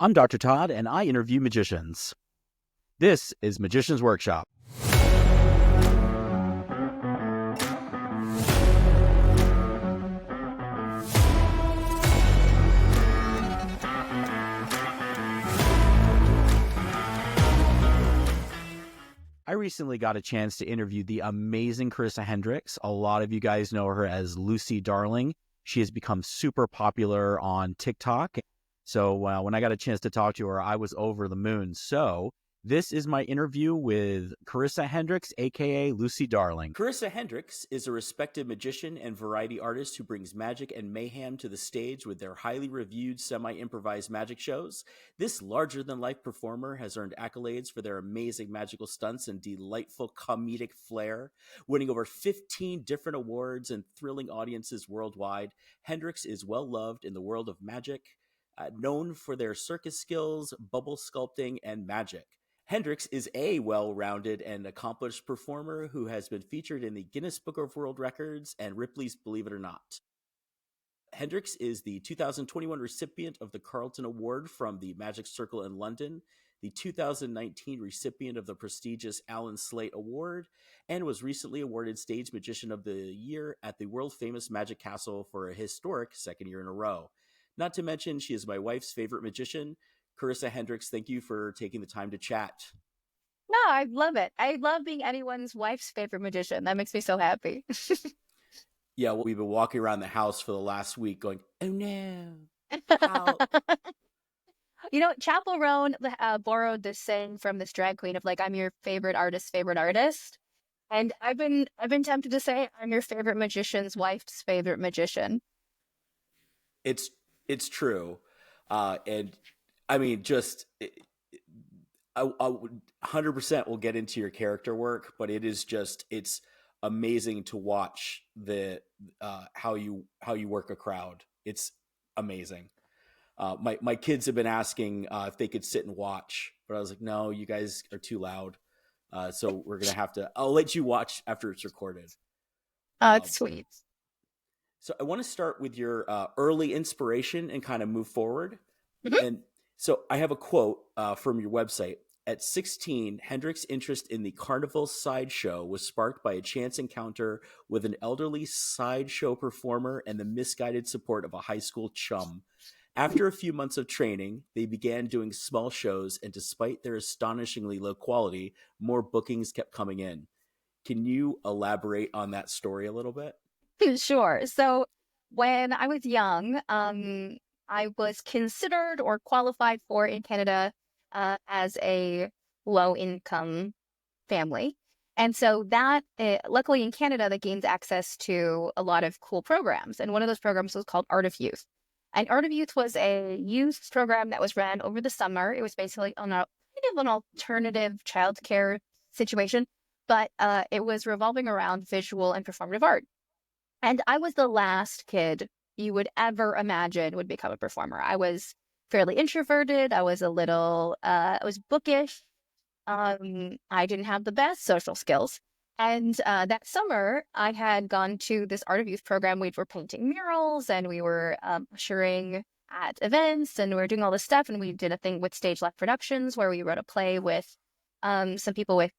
I'm Dr. Todd, and I interview magicians. This is Magician's Workshop. I recently got a chance to interview the amazing Carisa Hendrix. A lot of you guys know her as Lucy Darling. She has become super popular on TikTok. So when I got a chance to talk to her, I was over the moon. So this is my interview with Carisa Hendrix, aka Lucy Darling. Carisa Hendrix is a respected magician and variety artist who brings magic and mayhem to the stage with their highly reviewed semi-improvised magic shows. This larger-than-life performer has earned accolades for their amazing magical stunts and delightful comedic flair. Winning over 15 different awards and thrilling audiences worldwide, Hendrix is well-loved in the world of magic, known for their circus skills, bubble sculpting, and magic. Hendrix is a well-rounded and accomplished performer who has been featured in the Guinness Book of World Records and Ripley's Believe It or Not. Hendrix is the 2021 recipient of the Carlton Award from the Magic Circle in London, the 2019 recipient of the prestigious Alan Slate Award, and was recently awarded Stage Magician of the Year at the world-famous Magic Castle for a historic second year in a row. Not to mention, she is my wife's favorite magician. Carisa Hendrix, thank you for taking the time to chat. No, I love it. I love being anyone's wife's favorite magician. That makes me so happy. Yeah, well, we've been walking around the house for the last week going, oh no, help. Chapel Roan borrowed this saying from this drag queen of like, I'm your favorite artist. And I've been tempted to say I'm your favorite magician's wife's favorite magician. It's true. And I mean, just I 100% will get into your character work, but it's amazing to watch the how you work a crowd. It's amazing. My kids have been asking if they could sit and watch, but I was like, no, you guys are too loud. So we're gonna have to. I'll let you watch after it's recorded. It's sweet. So I want to start with your early inspiration and kind of move forward. Mm-hmm. And so I have a quote from your website. At 16, Hendrix's interest in the carnival sideshow was sparked by a chance encounter with an elderly sideshow performer and the misguided support of a high school chum. After a few months of training, they began doing small shows, and despite their astonishingly low quality, more bookings kept coming in. Can you elaborate on that story a little bit? Sure. So when I was young, I was considered or qualified for in Canada as a low-income family. And so that, luckily in Canada, that gains access to a lot of cool programs. And one of those programs was called Art of Youth. And Art of Youth was a youth program that was ran over the summer. It was basically kind of an alternative childcare situation, but it was revolving around visual and performative art. And I was the last kid you would ever imagine would become a performer. I was fairly introverted. I was I was bookish. I didn't have the best social skills. And that summer, I had gone to this Art of Youth program. We were painting murals and we were ushering at events and we were doing all this stuff. And we did a thing with Stage Left Productions where we wrote a play with some people with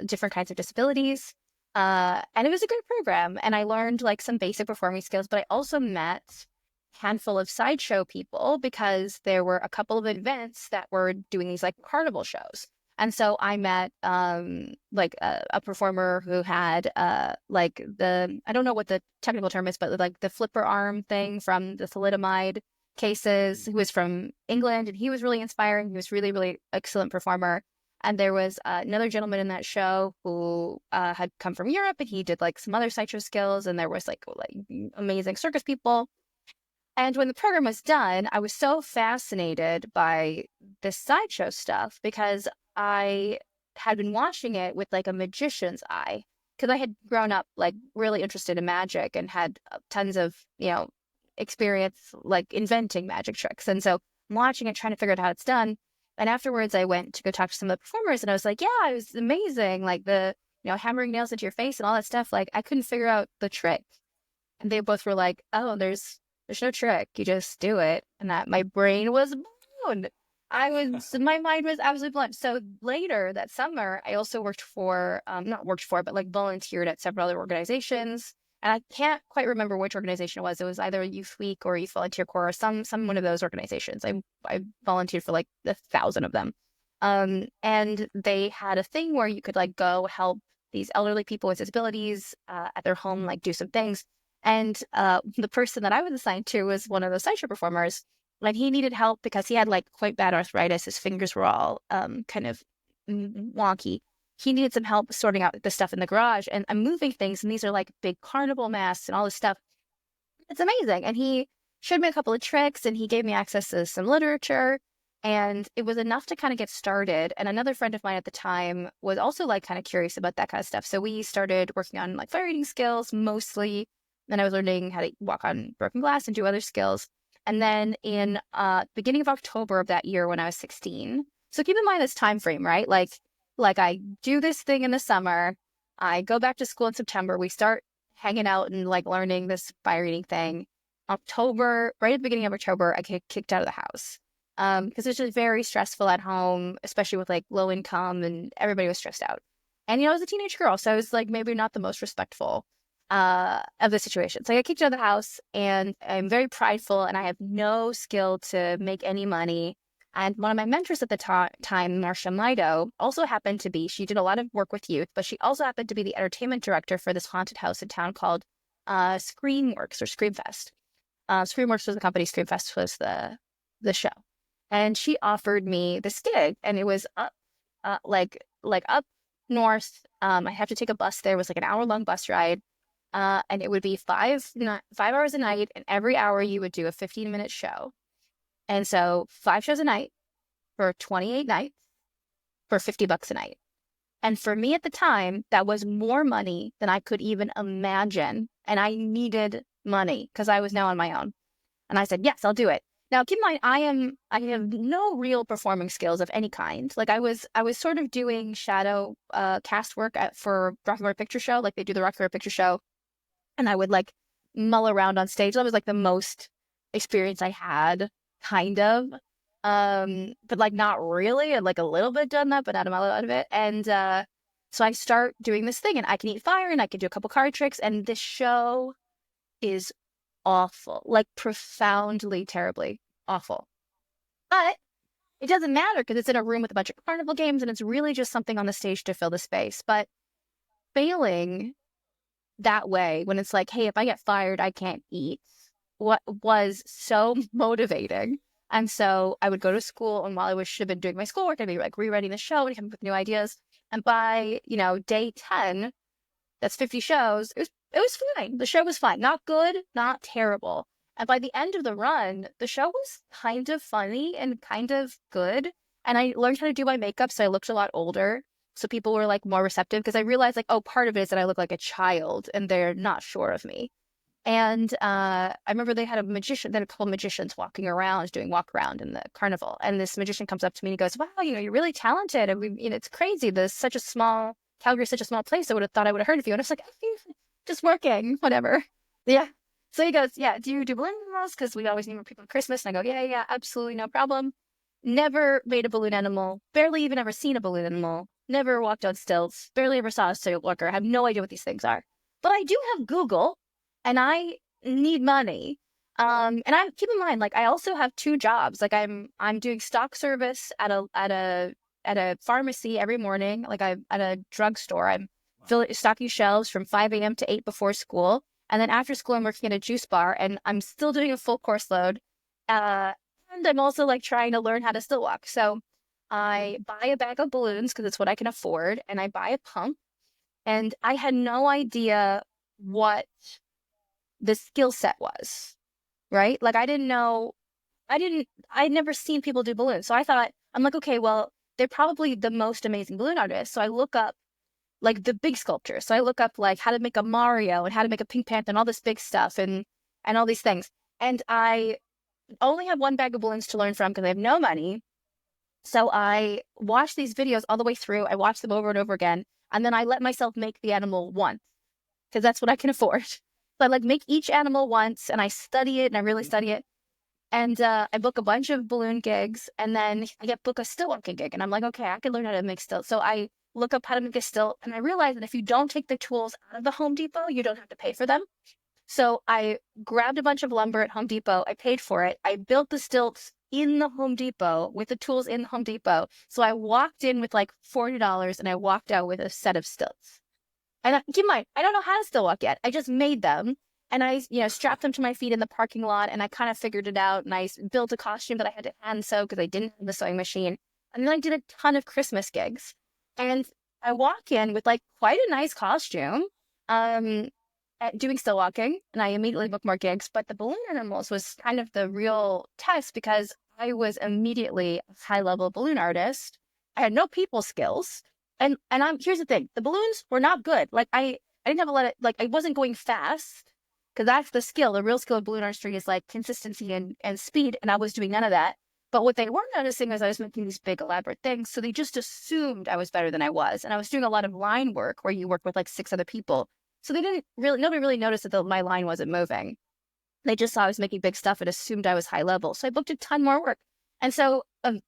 different kinds of disabilities. And it was a great program. And I learned like some basic performing skills, but I also met a handful of sideshow people because there were a couple of events that were doing these like carnival shows. And so I met a performer who had I don't know what the technical term is, but like the flipper arm thing from the thalidomide cases, who was from England, and he was really inspiring. He was really, really excellent performer. And there was another gentleman in that show who had come from Europe, and he did like some other sideshow skills. And there was like amazing circus people. And when the program was done, I was so fascinated by this sideshow stuff because I had been watching it with like a magician's eye, because I had grown up like really interested in magic and had tons of experience like inventing magic tricks. And so I'm watching it, trying to figure out how it's done. And afterwards, I went to go talk to some of the performers, and I was like, yeah, it was amazing. Like the, hammering nails into your face and all that stuff. Like I couldn't figure out the trick. And they both were like, oh, there's no trick. You just do it. And that my brain was blown. My mind was absolutely blown. So later that summer, I also worked for, not worked for, but like volunteered at several other organizations. And I can't quite remember which organization it was. It was either Youth Week or Youth Volunteer Corps or some one of those organizations. I volunteered for like 1,000 of them. And they had a thing where you could like go help these elderly people with disabilities at their home, like do some things. And the person that I was assigned to was one of those sideshow performers. And he needed help because he had like quite bad arthritis. His fingers were all kind of wonky. He needed some help sorting out the stuff in the garage, and I'm moving things. And these are like big carnival masks and all this stuff. It's amazing. And he showed me a couple of tricks, and he gave me access to some literature, and it was enough to kind of get started. And another friend of mine at the time was also like kind of curious about that kind of stuff. So we started working on like fire eating skills mostly. Then I was learning how to walk on broken glass and do other skills. And then in beginning of October of that year when I was 16. So keep in mind this time frame, right? Like I do this thing in the summer, I go back to school in September, we start hanging out and like learning this fire eating thing. October, right at the beginning of October, I get kicked out of the house. Because it's just very stressful at home, especially with like low income, and everybody was stressed out. And I was a teenage girl, so I was like maybe not the most respectful of the situation. So I got kicked out of the house, and I'm very prideful, and I have no skill to make any money. And one of my mentors at the time, Marcia Mido, also happened to be, she did a lot of work with youth, but she also happened to be the entertainment director for this haunted house in town called Screamworks or Screamfest. Screamworks was the company, Screamfest was the show. And she offered me this gig, and it was up, like up north. I have to take a bus there. It was like an hour-long bus ride. And it would be 5 hours a night, and every hour you would do a 15-minute show. And so 5 shows a night for 28 nights for $50 a night. And for me at the time, that was more money than I could even imagine. And I needed money because I was now on my own. And I said, yes, I'll do it. Now, keep in mind, I have no real performing skills of any kind. Like I was sort of doing shadow cast work for Rocky Horror Picture Show, like they do the Rocky Horror Picture Show. And I would like mull around on stage. That was like the most experience I had, kind of. But like not really. I'd like a little bit done that, but not a lot of it. And so I start doing this thing, and I can eat fire, and I can do a couple card tricks, and this show is awful, like profoundly, terribly awful. But it doesn't matter because it's in a room with a bunch of carnival games, and it's really just something on the stage to fill the space. But failing that way, when it's like, hey, if I get fired, I can't eat, what was so motivating. And so I would go to school, and while I should have been doing my schoolwork, I'd be like rewriting the show and coming up with new ideas. And by, day 10, that's 50 shows, it was fine. The show was fine. Not good, not terrible. And by the end of the run, the show was kind of funny and kind of good. And I learned how to do my makeup, so I looked a lot older. So people were like more receptive because I realized like, oh, part of it is that I look like a child and they're not sure of me. And I remember they had a couple of magicians walking around, doing walk around in the carnival. And this magician comes up to me and he goes, wow, you're really talented. And it's crazy. Calgary's such a small place. I would have thought I would have heard of you. And I was like, just working, whatever. Yeah. So he goes, yeah, do you do balloon animals? Because we always need more people at Christmas. And I go, yeah, absolutely no problem. Never made a balloon animal, barely even ever seen a balloon animal, never walked on stilts, barely ever saw a serial worker, have no idea what these things are. But I do have Google, and I need money. And I keep in mind, like I also have 2 jobs. Like I'm doing stock service at a pharmacy every morning. Like I'm at a drugstore. I'm stocking shelves from 5 a.m. to 8 before school. And then after school, I'm working at a juice bar, and I'm still doing a full course load. And I'm also like trying to learn how to still walk. So I buy a bag of balloons because it's what I can afford, and I buy a pump. And I had no idea what the skill set was, right? Like I didn't know, I'd never seen people do balloons. So I'm like, okay, well, they're probably the most amazing balloon artists. So I look up like the big sculptures. So I look up like how to make a Mario and how to make a Pink Panther and all this big stuff and all these things. And I only have 1 bag of balloons to learn from because I have no money. So I watch these videos all the way through. I watch them over and over again. And then I let myself make the animal once because that's what I can afford. So I like make each animal once, and I study it, and I really study it. And I book a bunch of balloon gigs, and then I get book a still walking gig. And I'm like, okay, I can learn how to make still. So I look up how to make a still, and I realize that if you don't take the tools out of the Home Depot, you don't have to pay for them. So I grabbed a bunch of lumber at Home Depot. I paid for it. I built the stilts in the Home Depot with the tools in the Home Depot. So I walked in with like $40 and I walked out with a set of stilts. And keep in mind, I don't know how to still walk yet. I just made them and I, strapped them to my feet in the parking lot and I kind of figured it out. And I built a costume that I had to hand sew because I didn't have the sewing machine. And then I did a ton of Christmas gigs. And I walk in with like quite a nice costume. At doing still walking, and I immediately booked more gigs. But the balloon animals was kind of the real test because I was immediately a high-level balloon artist. I had no people skills, and I'm here's the thing: the balloons were not good. Like I didn't have a lot of I wasn't going fast because that's the skill. The real skill of balloon artistry is like consistency and speed, and I was doing none of that. But what they weren't noticing was I was making these big elaborate things, so they just assumed I was better than I was, and I was doing a lot of line work where you work with like 6 other people. So nobody really noticed that my line wasn't moving. They just saw I was making big stuff and assumed I was high level. So I booked a ton more work. And so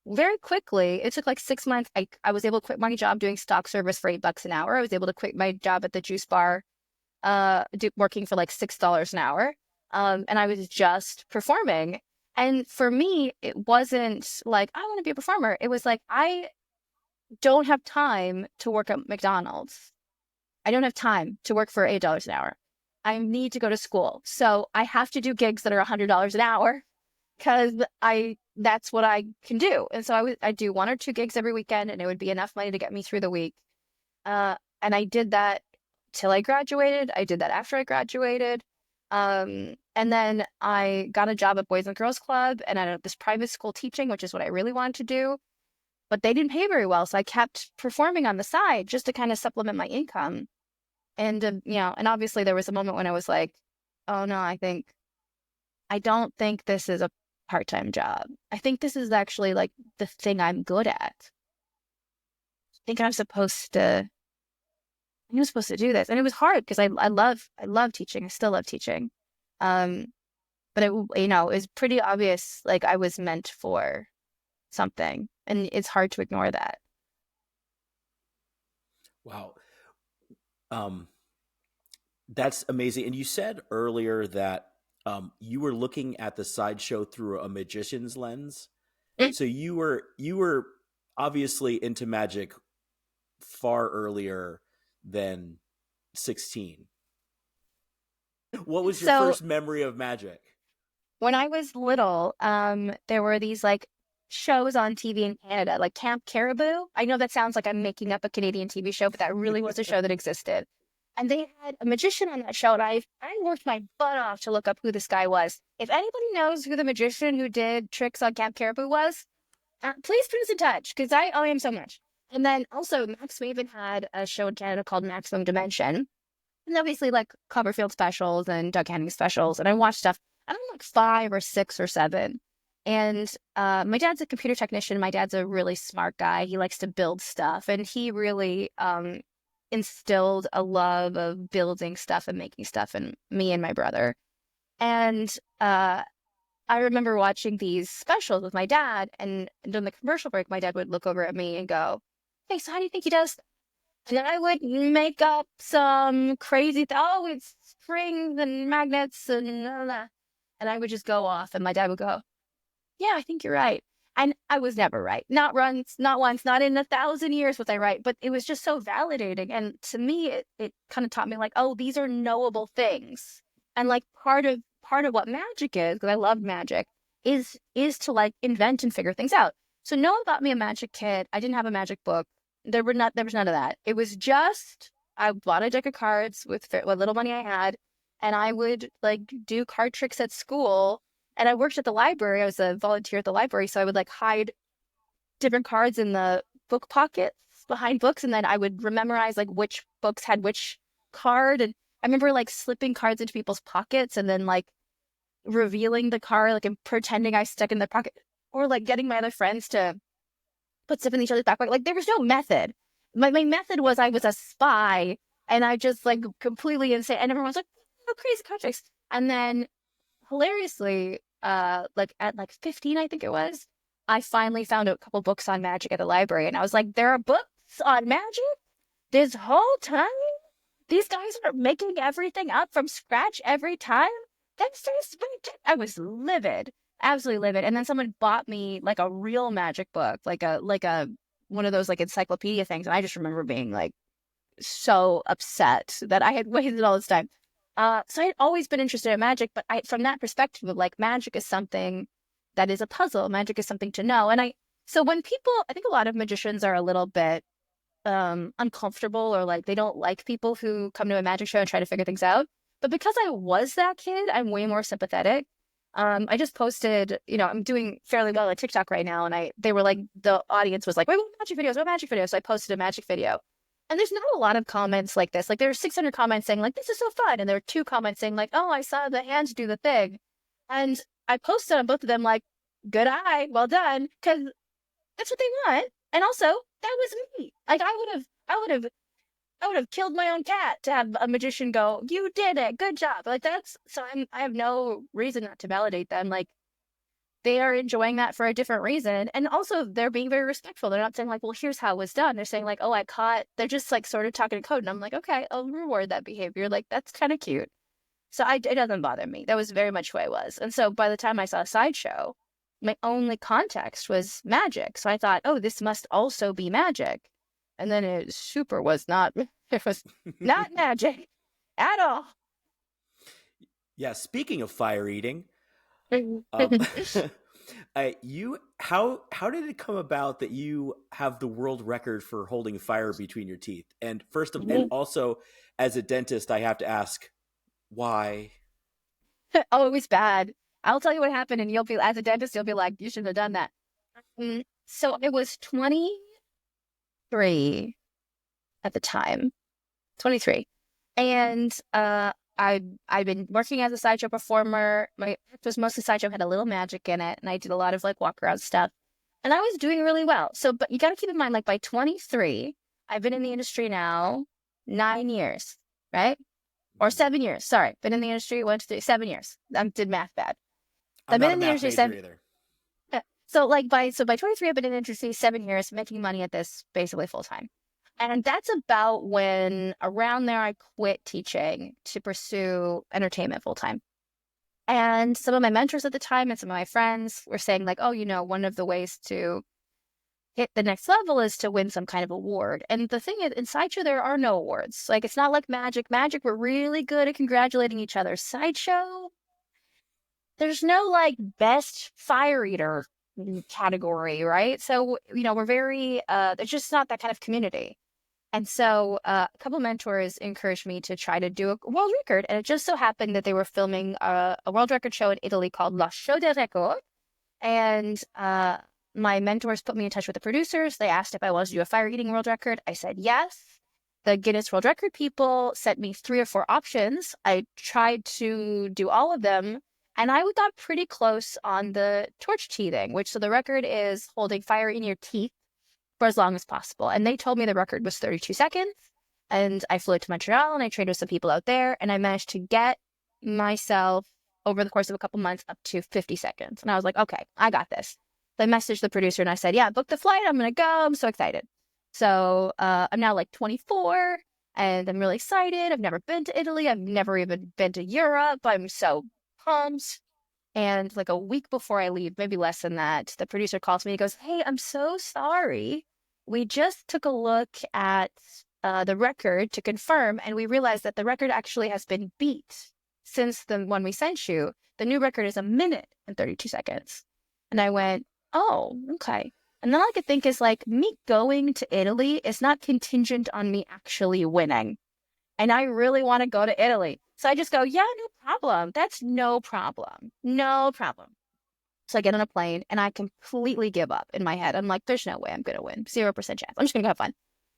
very quickly, it took like 6 months. I was able to quit my job doing stock service for $8 an hour. I was able to quit my job at the juice bar, working for like $6 an hour. And I was just performing. And for me, it wasn't like, I want to be a performer. It was like, I don't have time to work at McDonald's. I don't have time to work for $8 an hour. I need to go to school. So I have to do gigs that are $100 an hour because that's what I can do. And so I do 1 or 2 gigs every weekend and it would be enough money to get me through the week. And I did that till I graduated. I did that after I graduated. And then I got a job at Boys and Girls Club and at this private school teaching, which is what I really wanted to do. But they didn't pay very well. So I kept performing on the side just to kind of supplement my income. And, and obviously there was a moment when I was like, oh no, I don't think this is a part-time job. I think this is actually like the thing I'm good at. I think I'm supposed to do this. And it was hard because I love teaching. I still love teaching. But it was pretty obvious, like I was meant for something and it's hard to ignore that. Wow. That's amazing. And you said earlier that you were looking at the sideshow through a magician's lens. So you were obviously into magic far earlier than 16. What was your first memory of magic? When I was little, there were these like shows on TV in Canada, like Camp Caribou. I know that sounds like I'm making up a Canadian TV show, but that really was a show that existed. And they had a magician on that show, and I worked my butt off to look up who this guy was. If anybody knows who the magician who did tricks on Camp Caribou was, please put us in touch, because I owe him so much. And then also, Max Maven had a show in Canada called Maximum Dimension. And obviously, like, Copperfield specials and Doug Henning specials. And I watched stuff, I don't know, like 5 or 6 or 7. And my dad's a computer technician. My dad's a really smart guy. He likes to build stuff. And he really instilled a love of building stuff and making stuff in me and my brother. And I remember watching these specials with my dad, and during the commercial break, my dad would look over at me and go, hey, so how do you think he does that? And then I would make up some crazy it's springs and magnets and blah, blah. And I would just go off, and my dad would go, yeah, I think you're right. And I was never right. Not once, not in 1,000 years was I right. But it was just so validating. And to me, it kind of taught me like, oh, these are knowable things. And like part of what magic is, because I love magic, is to like invent and figure things out. So no one bought me a magic kit. I didn't have a magic book. There was none of that. It was just, I bought a deck of cards with what little money I had, and I would like do card tricks at school. And I worked at the library. I was a volunteer at the library. So I would like hide different cards in the book pockets behind books. And then I would memorize like which books had which card. And I remember like slipping cards into people's pockets and then like revealing the card, like and pretending I stuck in the pocket, or like getting my other friends to put stuff in each other's back pocket. Like there was no method. My method was I was a spy, and I just like completely insane. And everyone's like, oh, crazy card tricks. And then hilariously, like at like 15, I think it was, I finally found a couple books on magic at the library, and I was like, there are books on magic this whole time? These guys are making everything up from scratch every time? That's so sweet. I was livid, absolutely livid. And then someone bought me like a real magic book, like a one of those like encyclopedia things, and I just remember being like so upset that I had wasted all this time. So I had always been interested in magic, but from that perspective of like magic is something that is a puzzle. Magic is something to know. So when people, I think a lot of magicians are a little bit uncomfortable, or like they don't like people who come to a magic show and try to figure things out. But because I was that kid, I'm way more sympathetic. I just posted, I'm doing fairly well at TikTok right now, and they were like, the audience was like, wait, what magic videos? What magic videos? So I posted a magic video. And there's not a lot of comments like this. Like there are 600 comments saying like, this is so fun. And there are 2 comments saying like, oh, I saw the hands do the thing. And I posted on both of them like, good eye, well done. Because that's what they want. And also, that was me. Like I would have killed my own cat to have a magician go, you did it, good job. Like I have no reason not to validate them. Like they are enjoying that for a different reason. And also they're being very respectful. They're not saying like, well, here's how it was done. They're saying like, oh, they're just like sort of talking in code. And I'm like, okay, I'll reward that behavior. Like that's kind of cute. So it doesn't bother me. That was very much who I was. And so by the time I saw a sideshow, my only context was magic. So I thought, oh, this must also be magic. And then it was not magic at all. Yeah, speaking of fire eating, um, how did it come about that you have the world record for holding fire between your teeth? And and also as a dentist, I have to ask, why? Oh, it was bad. I'll tell you what happened, and as a dentist, you'll be like, you shouldn't have done that. So it was 23 at the time, 23. And I've been working as a sideshow performer. My act was mostly sideshow, had a little magic in it, and I did a lot of like walk around stuff. And I was doing really well. So, but you got to keep in mind, like by 23, I've been in the industry now 9 years, right? Or 7 years. Sorry, been in the industry 7 years. I did math bad. I've been in the industry 7 either. So by 23, I've been in the industry 7 years, making money at this basically full time. And that's about when around there I quit teaching to pursue entertainment full time. And some of my mentors at the time and some of my friends were saying like, oh, one of the ways to hit the next level is to win some kind of award. And the thing is, in sideshow, there are no awards. Like, it's not like magic. Magic, we're really good at congratulating each other. Sideshow, there's no like best fire eater category, right? So, we're very, there's just not that kind of community. And so a couple mentors encouraged me to try to do a world record. And it just so happened that they were filming a world record show in Italy called La Show de Record. And my mentors put me in touch with the producers. They asked if I wanted to do a fire eating world record. I said yes. The Guinness World Record people sent me 3 or 4 options. I tried to do all of them. And I got pretty close on the torch teething, so the record is holding fire in your teeth for as long as possible. And they told me the record was 32 seconds. And I flew to Montreal and I trained with some people out there. And I managed to get myself over the course of a couple months up to 50 seconds. And I was like, okay, I got this. So I messaged the producer and I said, yeah, book the flight. I'm going to go. I'm so excited. So I'm now like 24 and I'm really excited. I've never been to Italy. I've never even been to Europe. I'm so pumped. And like a week before I leave, maybe less than that, the producer calls me. He goes, hey, I'm so sorry. We just took a look at the record to confirm, and we realized that the record actually has been beat since the one we sent you. The new record is 1 minute and 32 seconds. And I went, oh, okay. And then all I could think is like, me going to Italy is not contingent on me actually winning. And I really want to go to Italy. So I just go, yeah, no problem. That's no problem. No problem. So I get on a plane and I completely give up in my head. I'm like, there's no way I'm going to win. 0% chance. I'm just going to have fun.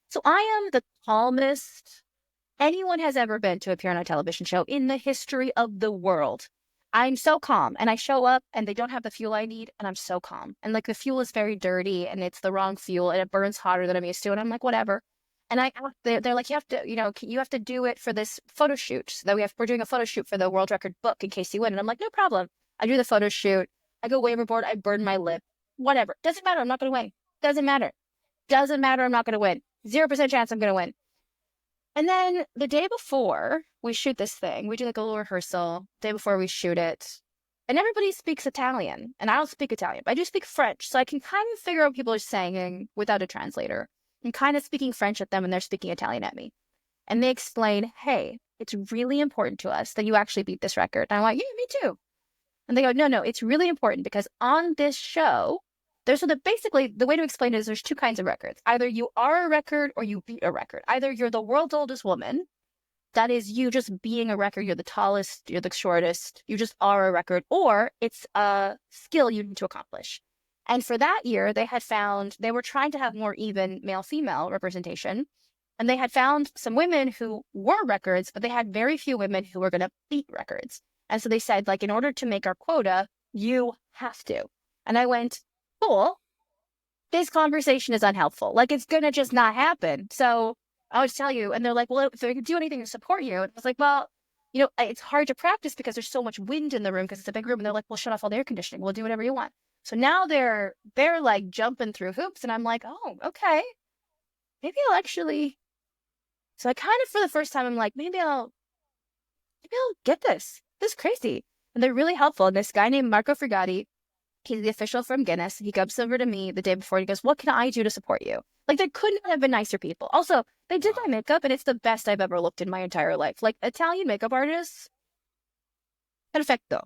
So I am the calmest anyone has ever been to appear on a television show in the history of the world. I'm so calm and I show up and they don't have the fuel I need and I'm so calm. And like the fuel is very dirty and it's the wrong fuel and it burns hotter than I'm used to. And I'm like, whatever. And they're like, you have to, you have to do it for this photo shoot. So that we're doing a photo shoot for the world record book in case you win. And I'm like, no problem. I do the photo shoot. I go waverboard. I burn my lip. Whatever. Doesn't matter. I'm not going to win. Doesn't matter. Doesn't matter. I'm not going to win. 0% chance I'm going to win. And then the day before we shoot this thing, we do like a little rehearsal. The day before we shoot it. And everybody speaks Italian. And I don't speak Italian, but I do speak French. So I can kind of figure out what people are saying without a translator. I'm kind of speaking French at them and they're speaking Italian at me. And they explain, hey, it's really important to us that you actually beat this record. And I'm like, yeah, me too. And they go, no, it's really important because on this show, basically the way to explain it is there's two kinds of records. Either you are a record or you beat a record. Either you're the world's oldest woman, that is you just being a record, you're the tallest, you're the shortest, you just are a record, or it's a skill you need to accomplish. And for that year, they were trying to have more even male-female representation. And they had found some women who were records, but they had very few women who were going to beat records. And so they said, like, in order to make our quota, you have to. And I went, cool. This conversation is unhelpful. Like, it's going to just not happen. So I'll just tell you. And they're like, well, if they could do anything to support you. And I was like, well, it's hard to practice because there's so much wind in the room because it's a big room. And they're like, well, shut off all the air conditioning. We'll do whatever you want. So now they're like jumping through hoops. And I'm like, oh, okay. Maybe I'll actually. So I kind of, for the first time, I'm like, maybe I'll get this. This is crazy. And they're really helpful. And this guy named Marco Frigati, he's the official from Guinness. He comes over to me the day before. And he goes, what can I do to support you? Like, there could not have been nicer people. Also, they did my makeup, and it's the best I've ever looked in my entire life. Like, Italian makeup artists, perfecto.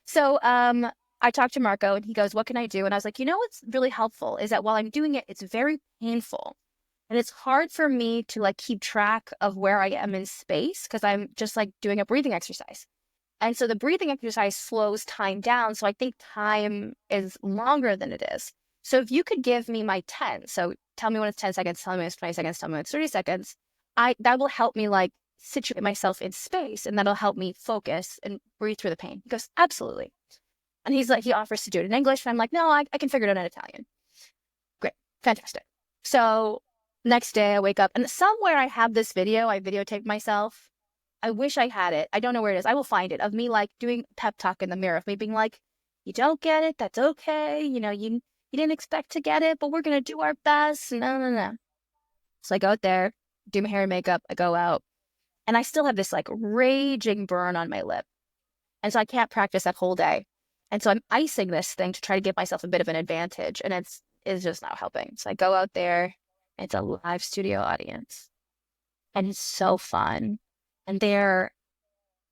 So I talked to Marco, and he goes, what can I do? And I was like, what's really helpful is that while I'm doing it, it's very painful. And it's hard for me to like keep track of where I am in space because I'm just like doing a breathing exercise. And so the breathing exercise slows time down. So I think time is longer than it is. So if you could give me my 10, so tell me when it's 10 seconds, tell me when it's 20 seconds, tell me when it's 30 seconds, that will help me like situate myself in space and that'll help me focus and breathe through the pain. He goes, absolutely. And he offers to do it in English. And I'm like, no, I can figure it out in Italian. Great. Fantastic. So next day I wake up and somewhere I have this video. I videotaped myself. I wish I had it. I don't know where it is. I will find it of me like doing pep talk in the mirror of me being like, you don't get it. That's okay. You didn't expect to get it, but we're going to do our best. No. So I go out there, do my hair and makeup. I go out and I still have this like raging burn on my lip. And so I can't practice that whole day. And so I'm icing this thing to try to give myself a bit of an advantage. And it's just not helping. So I go out there. It's a live studio audience and it's so fun. And they're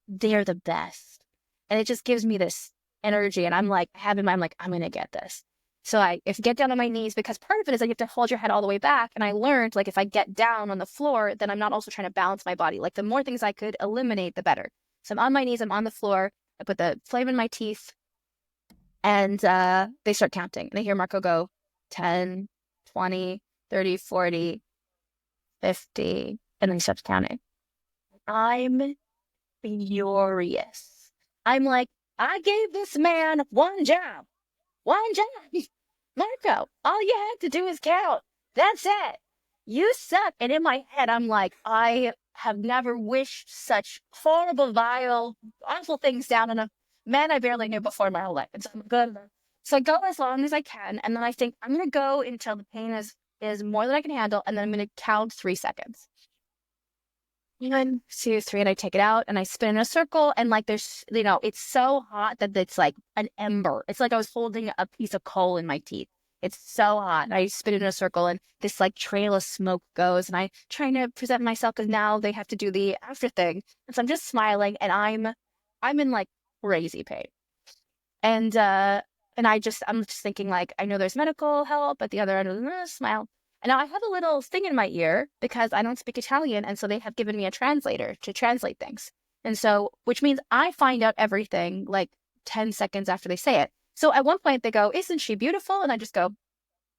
the best. And it just gives me this energy. And I'm like, I'm like, I'm going to get this. So I get down on my knees because part of it is that you have to hold your head all the way back. And I learned like if I get down on the floor, then I'm not also trying to balance my body. Like the more things I could eliminate, the better. So I'm on my knees, I'm on the floor. I put the flame in my teeth and they start counting. And I hear Marco go 10, 20, 30, 40, 50, and then he stops counting. I'm furious. I'm like, I gave this man one job. Marco, all you had to do is count. That's it. You suck. And in my head, I'm like, I have never wished such horrible, vile, awful things down on a man I barely knew before in my whole life. And so I'm good. So I go as long as I can. And then I think I'm going to go until the pain is more than I can handle. And then I'm going to count 3 seconds. 1, 2, 3, and I take it out and I spin in a circle. And like there's, it's so hot that it's like an ember. It's like I was holding a piece of coal in my teeth. It's so hot. And I spin it in a circle and this like trail of smoke goes. And I trying to present myself because now they have to do the after thing. And so I'm just smiling and I'm in like crazy pain. And I'm just thinking like, I know there's medical help at the other end of the smile. And now I have a little thing in my ear because I don't speak Italian. And so they have given me a translator to translate things. And so, which means I find out everything like 10 seconds after they say it. So at one point they go, isn't she beautiful? And I just go,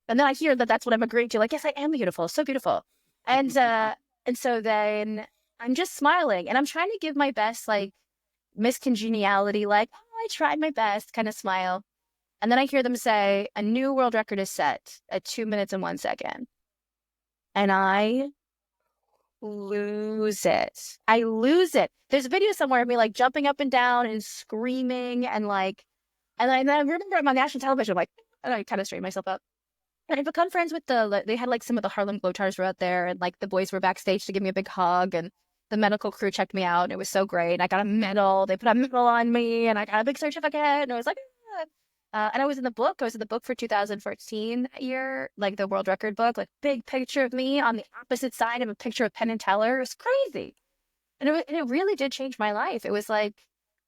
and then I hear that that's what I'm agreeing to. Like, yes, I am beautiful. So beautiful. And so then I'm just smiling and I'm trying to give my best, like Miss Congeniality, like, oh, I tried my best kind of smile. And then I hear them say a new world record is set at 2 minutes and 1 second. And I lose it. I lose it. There's a video somewhere of me like jumping up and down and screaming and like And I remember I'm on national television, I'm like, and I kind of straightened myself up. And I've become friends with they had like some of the Harlem Globetrotters were out there, and like the boys were backstage to give me a big hug, and the medical crew checked me out, and it was so great. And I got a medal. They put a medal on me, and I got a big certificate, and I was like, ah. And I was in the book. I was in the book for 2014 year, like the world record book, like big picture of me on the opposite side of a picture of Penn and Teller. It was crazy. And it really did change my life. It was like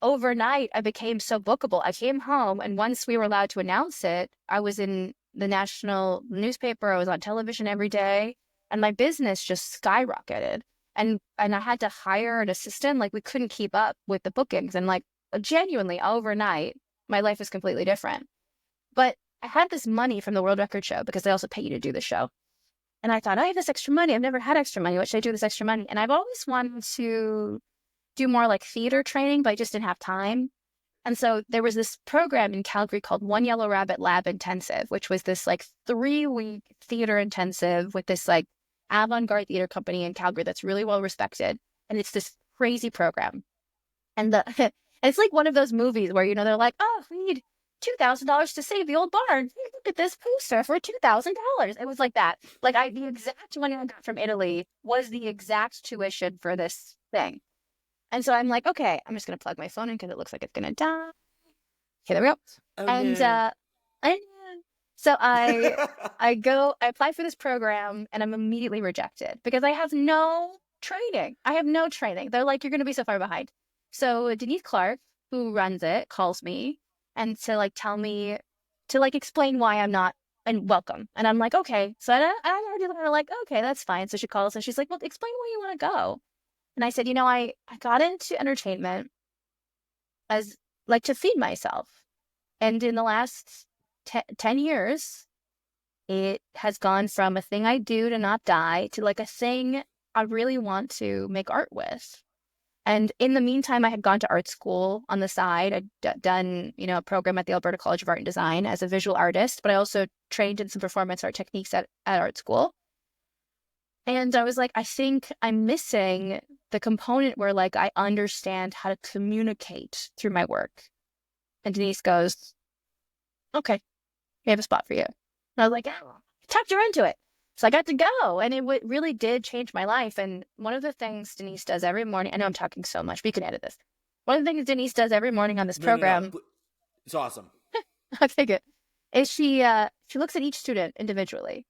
overnight, I became so bookable. I came home, and once we were allowed to announce it, I was in the national newspaper. I was on television every day, and my business just skyrocketed. And I had to hire an assistant. Like, we couldn't keep up with the bookings. And like, genuinely overnight, my life was completely different. But I had this money from the World Record Show because they also pay you to do the show. And I thought, I have this extra money. I've never had extra money. What should I do with this extra money? And I've always wanted to do more like theater training, but I just didn't have time. And so there was this program in Calgary called One Yellow Rabbit Lab Intensive, which was this like 3-week theater intensive with this like avant-garde theater company in Calgary that's really well respected. And it's this crazy program. And it's like one of those movies where, you know, they're like, oh, we need $2,000 to save the old barn. Look at this poster for $2,000. It was like that. Like the exact money I got from Italy was the exact tuition for this thing. And so I'm like, okay, I'm just going to plug my phone in because it looks like it's going to die. Okay, there we go. Oh, and no. So I apply for this program, and I'm immediately rejected because I have no training. They're like, you're going to be so far behind. So Denise Clark, who runs it, calls me and to like tell me to like explain why I'm not and welcome. And I'm like, okay. So I'm already like, okay, that's fine. So she calls and she's like, well, explain why you want to go. And I said, you know, I got into entertainment as like to feed myself. And in the last 10 years, it has gone from a thing I do to not die to like a thing I really want to make art with. And in the meantime, I had gone to art school on the side. I'd done, you know, a program at the Alberta College of Art and Design as a visual artist, but I also trained in some performance art techniques at art school. And I was like, I think I'm missing the component where like I understand how to communicate through my work. And Denise goes, okay, we have a spot for you. And I was like, oh, I talked her into it. So I got to go, and it really did change my life. And one of the things Denise does every morning, I know I'm talking so much, but you can edit this. One of the things Denise does every morning on this program, No. It's awesome. okay, good, is she looks at each student individually,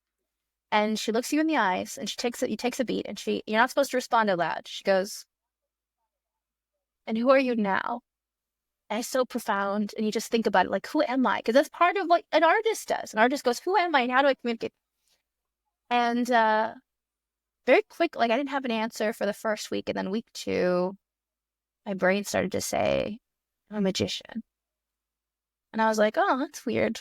and she looks you in the eyes, and she takes a beat, and you're not supposed to respond out loud. She goes, and who are you now? And it's so profound, and you just think about it, like, who am I? Because that's part of what an artist does. An artist goes, who am I, and how do I communicate? And very quick, like I didn't have an answer for the first week. And then week 2, my brain started to say, I'm a magician. And I was like, oh, that's weird.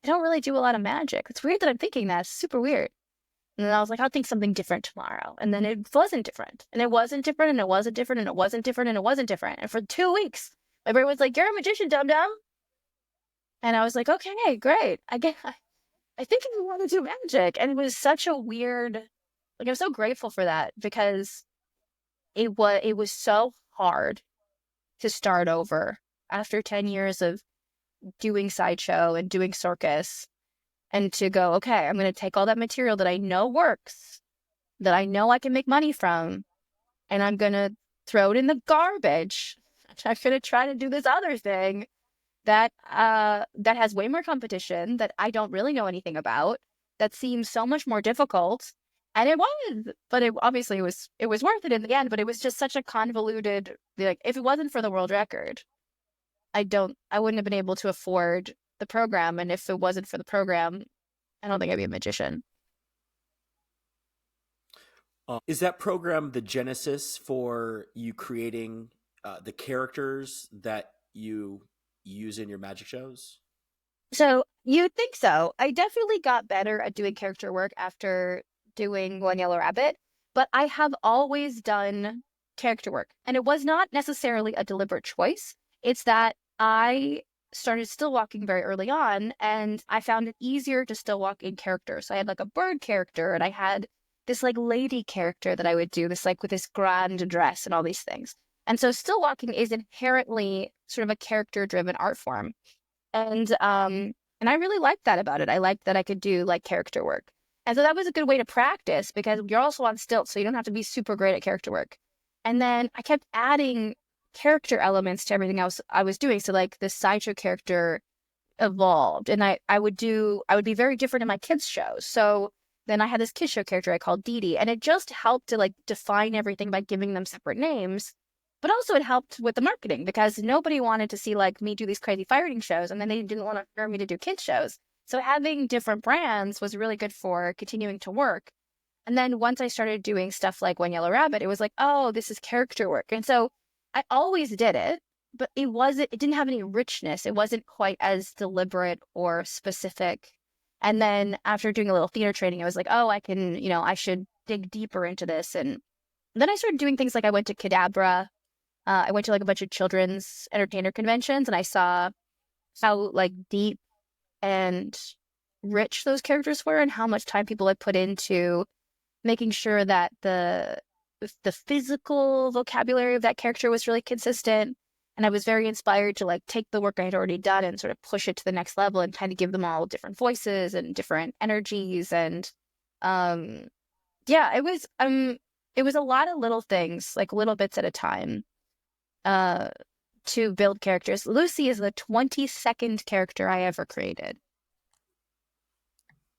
I don't really do a lot of magic. It's weird that I'm thinking that. It's super weird. And then I was like, I'll think something different tomorrow. And then it wasn't different. And it wasn't different. And it wasn't different. And it wasn't different. And it wasn't different. And for 2 weeks, my brain was like, you're a magician, dum-dum. And I was like, okay, great. I think I want to do magic. And it was such a weird, like, I'm so grateful for that because it was so hard to start over after 10 years of doing sideshow and doing circus, and to go, okay, I'm going to take all that material that I know works, that I know I can make money from, and I'm going to throw it in the garbage. I'm going to try to do this other thing that has way more competition that I don't really know anything about, that seems so much more difficult. And it was, but it obviously was worth it in the end, but it was just such a convoluted, like, if it wasn't for the world record, I wouldn't have been able to afford the program. And if it wasn't for the program, I don't think I'd be a magician. Is that program the genesis for you creating the characters that you use in your magic shows? So you'd think so. I definitely got better at doing character work after doing One Yellow Rabbit, but I have always done character work. And it was not necessarily a deliberate choice. It's that I started still walking very early on, and I found it easier to still walk in character. So I had like a bird character, and I had this like lady character that I would do, this like with this grand dress and all these things. And so still walking is inherently sort of a character-driven art form. And I really liked that about it. I liked that I could do like character work. And so that was a good way to practice because you're also on stilts, so you don't have to be super great at character work. And then I kept adding character elements to everything else I was doing. So like the sideshow character evolved, and I would be very different in my kids' shows. So then I had this kids show character I called Dee Dee, and it just helped to like define everything by giving them separate names. But also it helped with the marketing because nobody wanted to see like me do these crazy fighting shows, and then they didn't want to hire me to do kids shows. So having different brands was really good for continuing to work. And then once I started doing stuff like One Yellow Rabbit, it was like, oh, this is character work. And so I always did it, but it didn't have any richness. It wasn't quite as deliberate or specific. And then after doing a little theater training, I was like, oh, I should dig deeper into this. And then I started doing things like I went to Cadabra. I went to like a bunch of children's entertainer conventions, and I saw how like deep and rich those characters were and how much time people had put into making sure that the physical vocabulary of that character was really consistent. And I was very inspired to like take the work I had already done and sort of push it to the next level and kind of give them all different voices and different energies. And yeah, it was a lot of little things, like little bits at a time, to build characters. Lucy is the 22nd character I ever created.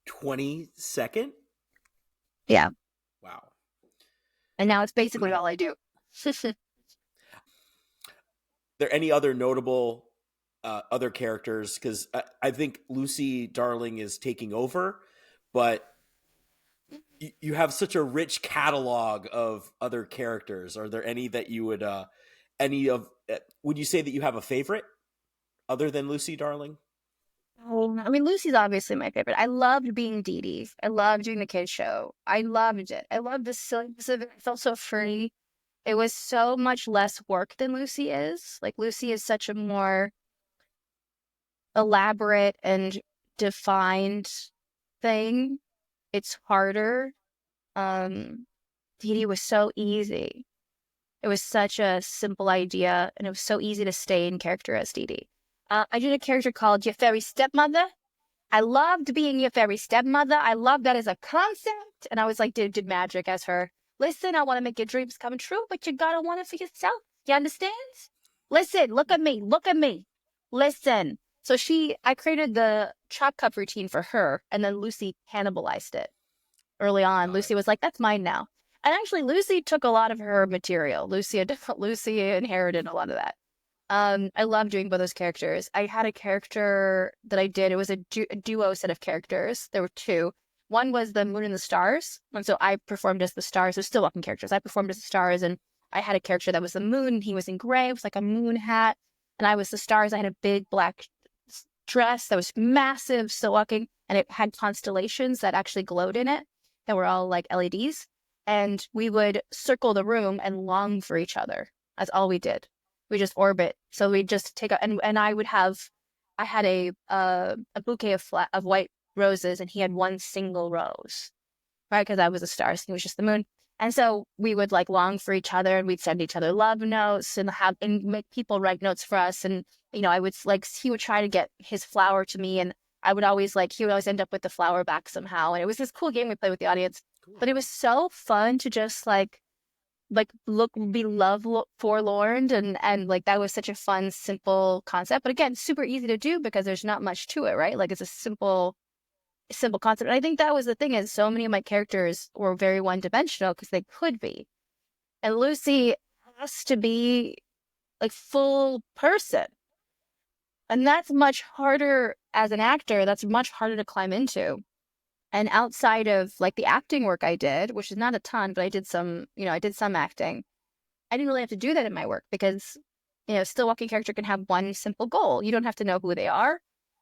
22nd? Yeah. Wow. And now it's basically all I do. There any other notable other characters? Because I think Lucy Darling is taking over, but you have such a rich catalog of other characters. Are there any that you would would you say that you have a favorite other than Lucy Darling? I mean, Lucy's obviously my favorite. I loved being Dee Dee. I loved doing the kids show. I loved it. I loved the silliness of it. I felt so free. It was so much less work than Lucy is. Like, Lucy is such a more elaborate and defined thing. It's harder. Dee Dee was so easy. It was such a simple idea, and it was so easy to stay in character as Dee Dee. I did a character called Your Fairy Stepmother. I loved being Your Fairy Stepmother. I loved that as a concept. And I was like, did magic as her. Listen, I want to make your dreams come true, but you gotta want it for yourself. You understand? Listen, look at me. Look at me. Listen. So I created the chop cup routine for her, and then Lucy cannibalized it early on. Lucy was like, that's mine now. And actually, Lucy took a lot of her material. Lucy inherited a lot of that. I love doing both those characters. I had a character that I did. It was a duo set of characters. There were two. One was the Moon and the Stars. And so I performed as the stars. They're still walking characters. I performed as the stars, and I had a character that was the moon. He was in gray. It was like a moon hat. And I was the stars. I had a big black dress that was massive, still walking. And it had constellations that actually glowed in it that were all like LEDs. And we would circle the room and long for each other. That's all we did. We just orbit. So we just take and I had a bouquet of white roses, and he had one single rose, right? Because I was a star, so he was just the moon. And so we would like long for each other, and we'd send each other love notes and make people write notes for us. And I would he would try to get his flower to me, and he would always end up with the flower back somehow. And it was this cool game we played with the audience. Cool. But it was so fun to just be love forlorn, and like that was such a fun, simple concept. But again, super easy to do because there's not much to it, right? Like, it's a simple concept. And I think that was the thing, is so many of my characters were very one-dimensional because they could be. And Lucy has to be like full person. And that's much harder as an actor. That's much harder to climb into. And outside of like the acting work I did, which is not a ton, but I did some acting. I didn't really have to do that in my work because, still walking character can have one simple goal. You don't have to know who they are.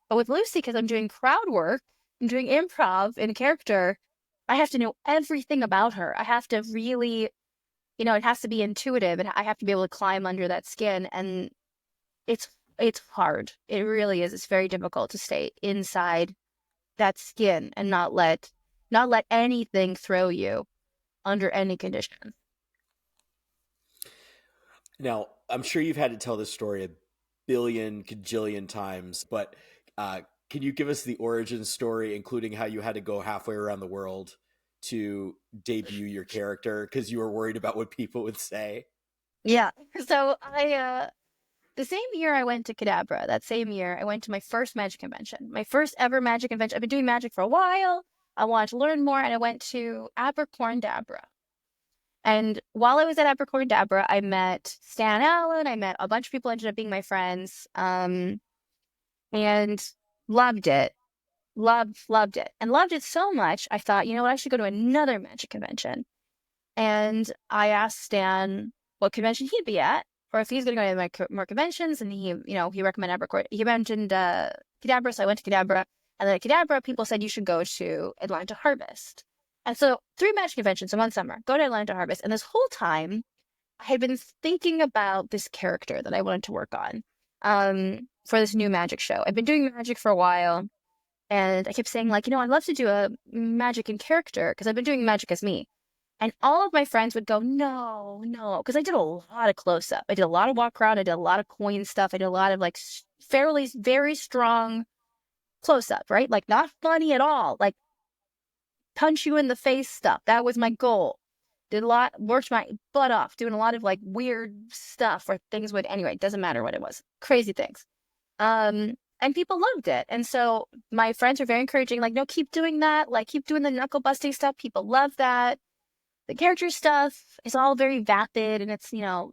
But with Lucy, because I'm doing crowd work, I'm doing improv in character, I have to know everything about her. I have to really, it has to be intuitive, and I have to be able to climb under that skin. And it's hard. It really is. It's very difficult to stay inside that skin and not let anything throw you under any conditions. Now, I'm sure you've had to tell this story a billion, cajillion times, but can you give us the origin story, including how you had to go halfway around the world to debut your character because you were worried about what people would say? Yeah. So the same year I went to Cadabra, that same year I went to my first magic convention, my first ever magic convention. I've been doing magic for a while. I wanted to learn more, and I went to Abercorn-Dabra. And while I was at Abercorn-Dabra, I met Stan Allen. I met a bunch of people who ended up being my friends, and loved it. Loved it. And loved it so much, I thought, you know what, I should go to another magic convention. And I asked Stan what convention he'd be at, or if he's going to go to more conventions. And he recommended Abercorn. He mentioned Cadabra, so I went to Cadabra. And then at Cadabra, people said you should go to Atlanta Harvest. And so 3 magic conventions in one summer, go to Atlanta Harvest. And this whole time, I had been thinking about this character that I wanted to work on for this new magic show. I've been doing magic for a while, and I kept saying, like, I'd love to do a magic in character because I've been doing magic as me. And all of my friends would go, no, because I did a lot of close-up. I did a lot of walk around. I did a lot of coin stuff. I did a lot of, like, very strong close-up, right? Like, not funny at all. Like, punch you in the face stuff. That was my goal. Did a lot, worked my butt off, doing a lot of, like, weird stuff where things would, anyway, doesn't matter what it was. Crazy things. And people loved it. And so my friends were very encouraging, like, no, keep doing that. Like, keep doing the knuckle-busting stuff. People love that. The character stuff is all very vapid, and it's,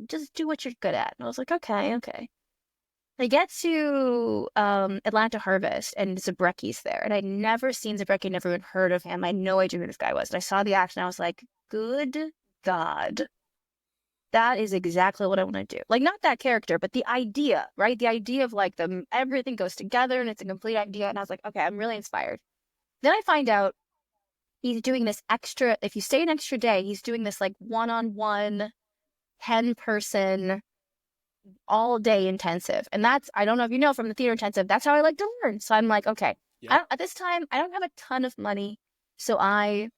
just do what you're good at. And I was like, okay. I get to Atlanta Harvest, and Zabrecki's there. And I'd never seen Zabrecki, never even heard of him. I had no idea who this guy was. And I saw the action, and I was like, good God. That is exactly what I want to do. Like, not that character, but the idea, right? The idea of, like, everything goes together, and it's a complete idea. And I was like, okay, I'm really inspired. Then I find out he's doing this extra, if you stay an extra day, he's doing this, like, one-on-one 10-person all day intensive. And that's, I don't know if you know from the theater intensive, that's how I like to learn. So I'm like, okay, Yeah. at this time, I don't have a ton of money. So I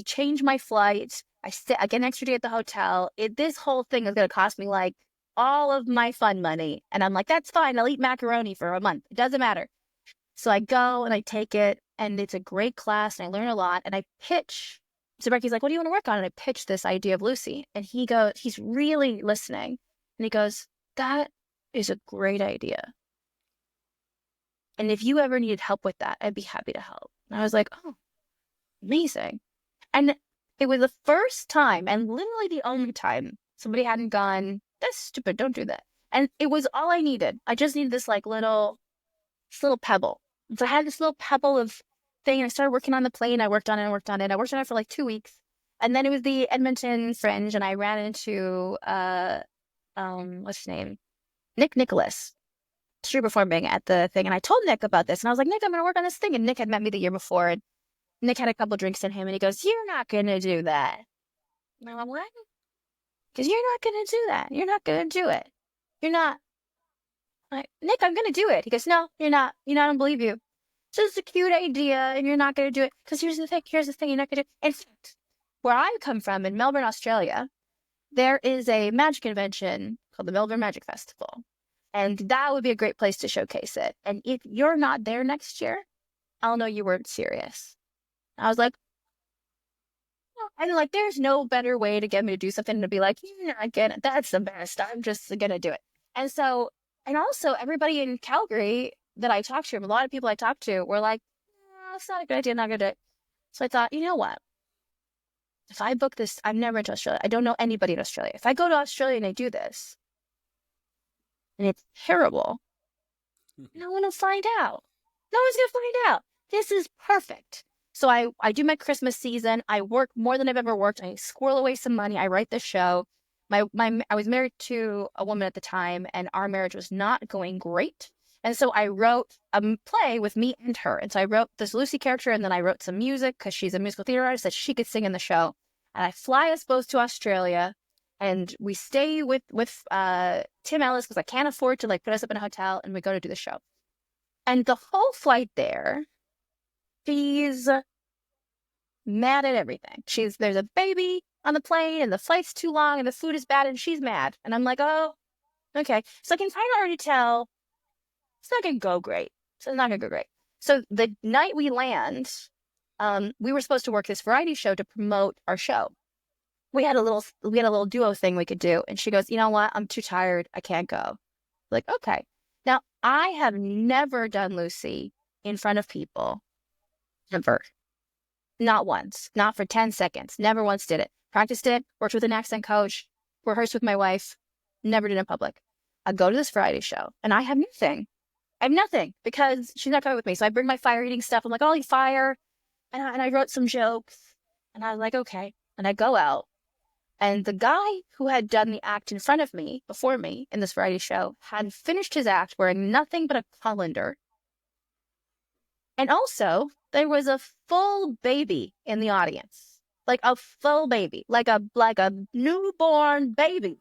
change my flight. I get an extra day at the hotel. This whole thing is going to cost me, like, all of my fun money. And I'm like, that's fine. I'll eat macaroni for a month. It doesn't matter. So I go and I take it, and it's a great class, and I learn a lot. And I pitch. So Brecky's like, what do you want to work on? And I pitch this idea of Lucy. And he's really listening. And he goes, that is a great idea. And if you ever needed help with that, I'd be happy to help. And I was like, oh, amazing. And it was the first time, and literally the only time, somebody hadn't gone, that's stupid, don't do that. And it was all I needed. I just needed this, like, little pebble. And so I had this little pebble of thing, and I started working on the plane. I worked on it. I worked on it for like 2 weeks. And then it was the Edmonton Fringe, and I ran into what's his name? Nick Nicholas, street performing at the thing. And I told Nick about this, and I was like, Nick, I'm going to work on this thing. And Nick had met me the year before, and Nick had a couple drinks in him, and he goes, you're not going to do that. And I'm like, what? Because you're not going to do that. You're not going to do it. You're not. I'm like, Nick, I'm going to do it. He goes, no, you're not. I don't believe you. It's just a cute idea, and you're not going to do it. Because here's the thing, you're not going to do it. In fact, where I come from in Melbourne, Australia, there is a magic convention called the Melbourne Magic Festival. And that would be a great place to showcase it. And if you're not there next year, I'll know you weren't serious. I was like, oh. And like, there's no better way to get me to do something than to be like, you're not gonna, that's the best. I'm just gonna do it. And so, and also everybody in Calgary that I talked to, a lot of people I talked to were like, no, it's not a good idea, not gonna do it. So I thought, you know what? If I book this, I've never been to Australia. I don't know anybody in Australia. If I go to Australia and I do this, and it's terrible, no one will find out. No one's going to find out. This is perfect. So I do my Christmas season. I work more than I've ever worked. I squirrel away some money. I write the show. I was married to a woman at the time, and our marriage was not going great. And so I wrote a play with me and her. And so I wrote this Lucy character, and then I wrote some music because she's a musical theater artist that she could sing in the show. And I fly us both to Australia, and we stay with Tim Ellis because I can't afford to, like, put us up in a hotel, and we go to do the show. And the whole flight there, she's mad at everything. There's a baby on the plane and the flight's too long and the food is bad and she's mad. And I'm like, oh, okay. So I can kind of already tell it's not going to go great. So it's not going to go great. So the night we land, we were supposed to work this variety show to promote our show. We had a little duo thing we could do. And she goes, you know what? I'm too tired. I can't go. Like, okay. Now, I have never done Lucy in front of people. Never. Not once. Not for 10 seconds. Never once did it. Practiced it. Worked with an accent coach. Rehearsed with my wife. Never did it in public. I go to this variety show and I have nothing. I have nothing because she's not coming with me. So I bring my fire eating stuff. I'm like, I'll eat fire. And I wrote some jokes. And I was like, okay. And I go out. And the guy who had done the act in front of me, before me, in this variety show, had finished his act wearing nothing but a colander. And also, there was a full baby in the audience. Like a full baby. Like a newborn baby.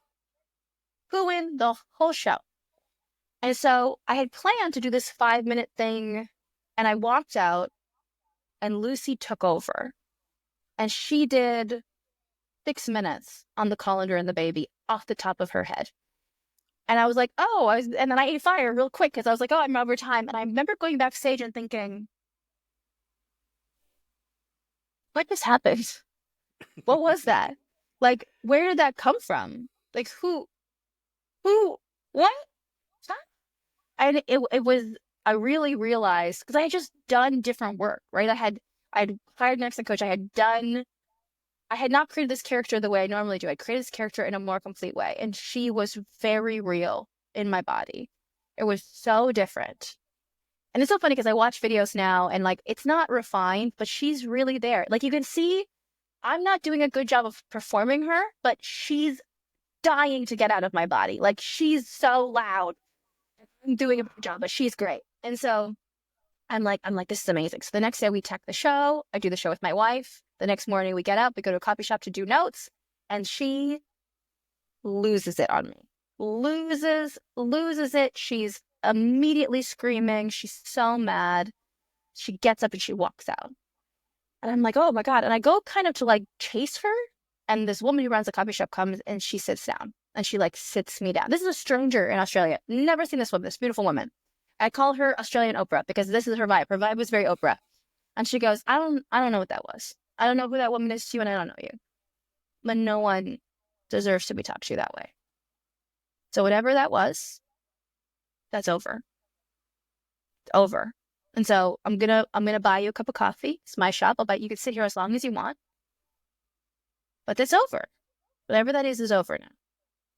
Who in the whole show. And so I had planned to do this 5-minute thing. And I walked out. And Lucy took over. And she did 6 minutes on the colander and the baby off the top of her head. And I was like, and then I ate fire real quick because I was like, I'm over time. And I remember going backstage and thinking, what just happened? What was that? Like, where did that come from? Like, who, what? Huh? And it was, I really realized, because I had just done different work, right? I'd hired an accent coach. I had not created this character the way I normally do. I created this character in a more complete way. And she was very real in my body. It was so different. And it's so funny because I watch videos now and like, it's not refined, but she's really there. Like you can see, I'm not doing a good job of performing her, but she's dying to get out of my body. Like she's so loud. I'm doing a good job, but she's great. And so I'm like, this is amazing. So the next day we tech the show. I do the show with my wife. The next morning we get up, we go to a coffee shop to do notes, and she loses it on me. Loses it. She's immediately screaming. She's so mad. She gets up and she walks out. And I'm like, oh my God. And I go kind of to like chase her. And this woman who runs the coffee shop comes and she sits down and she like sits me down. This is a stranger in Australia. Never seen this woman, this beautiful woman. I call her Australian Oprah because this is her vibe. Her vibe was very Oprah. And she goes, I don't know what that was. I don't know who that woman is to you and I don't know you. But no one deserves to be talked to that way. So whatever that was, that's over. It's over. And so I'm gonna buy you a cup of coffee. It's my shop. You can sit here as long as you want. But it's over. Whatever that is over now.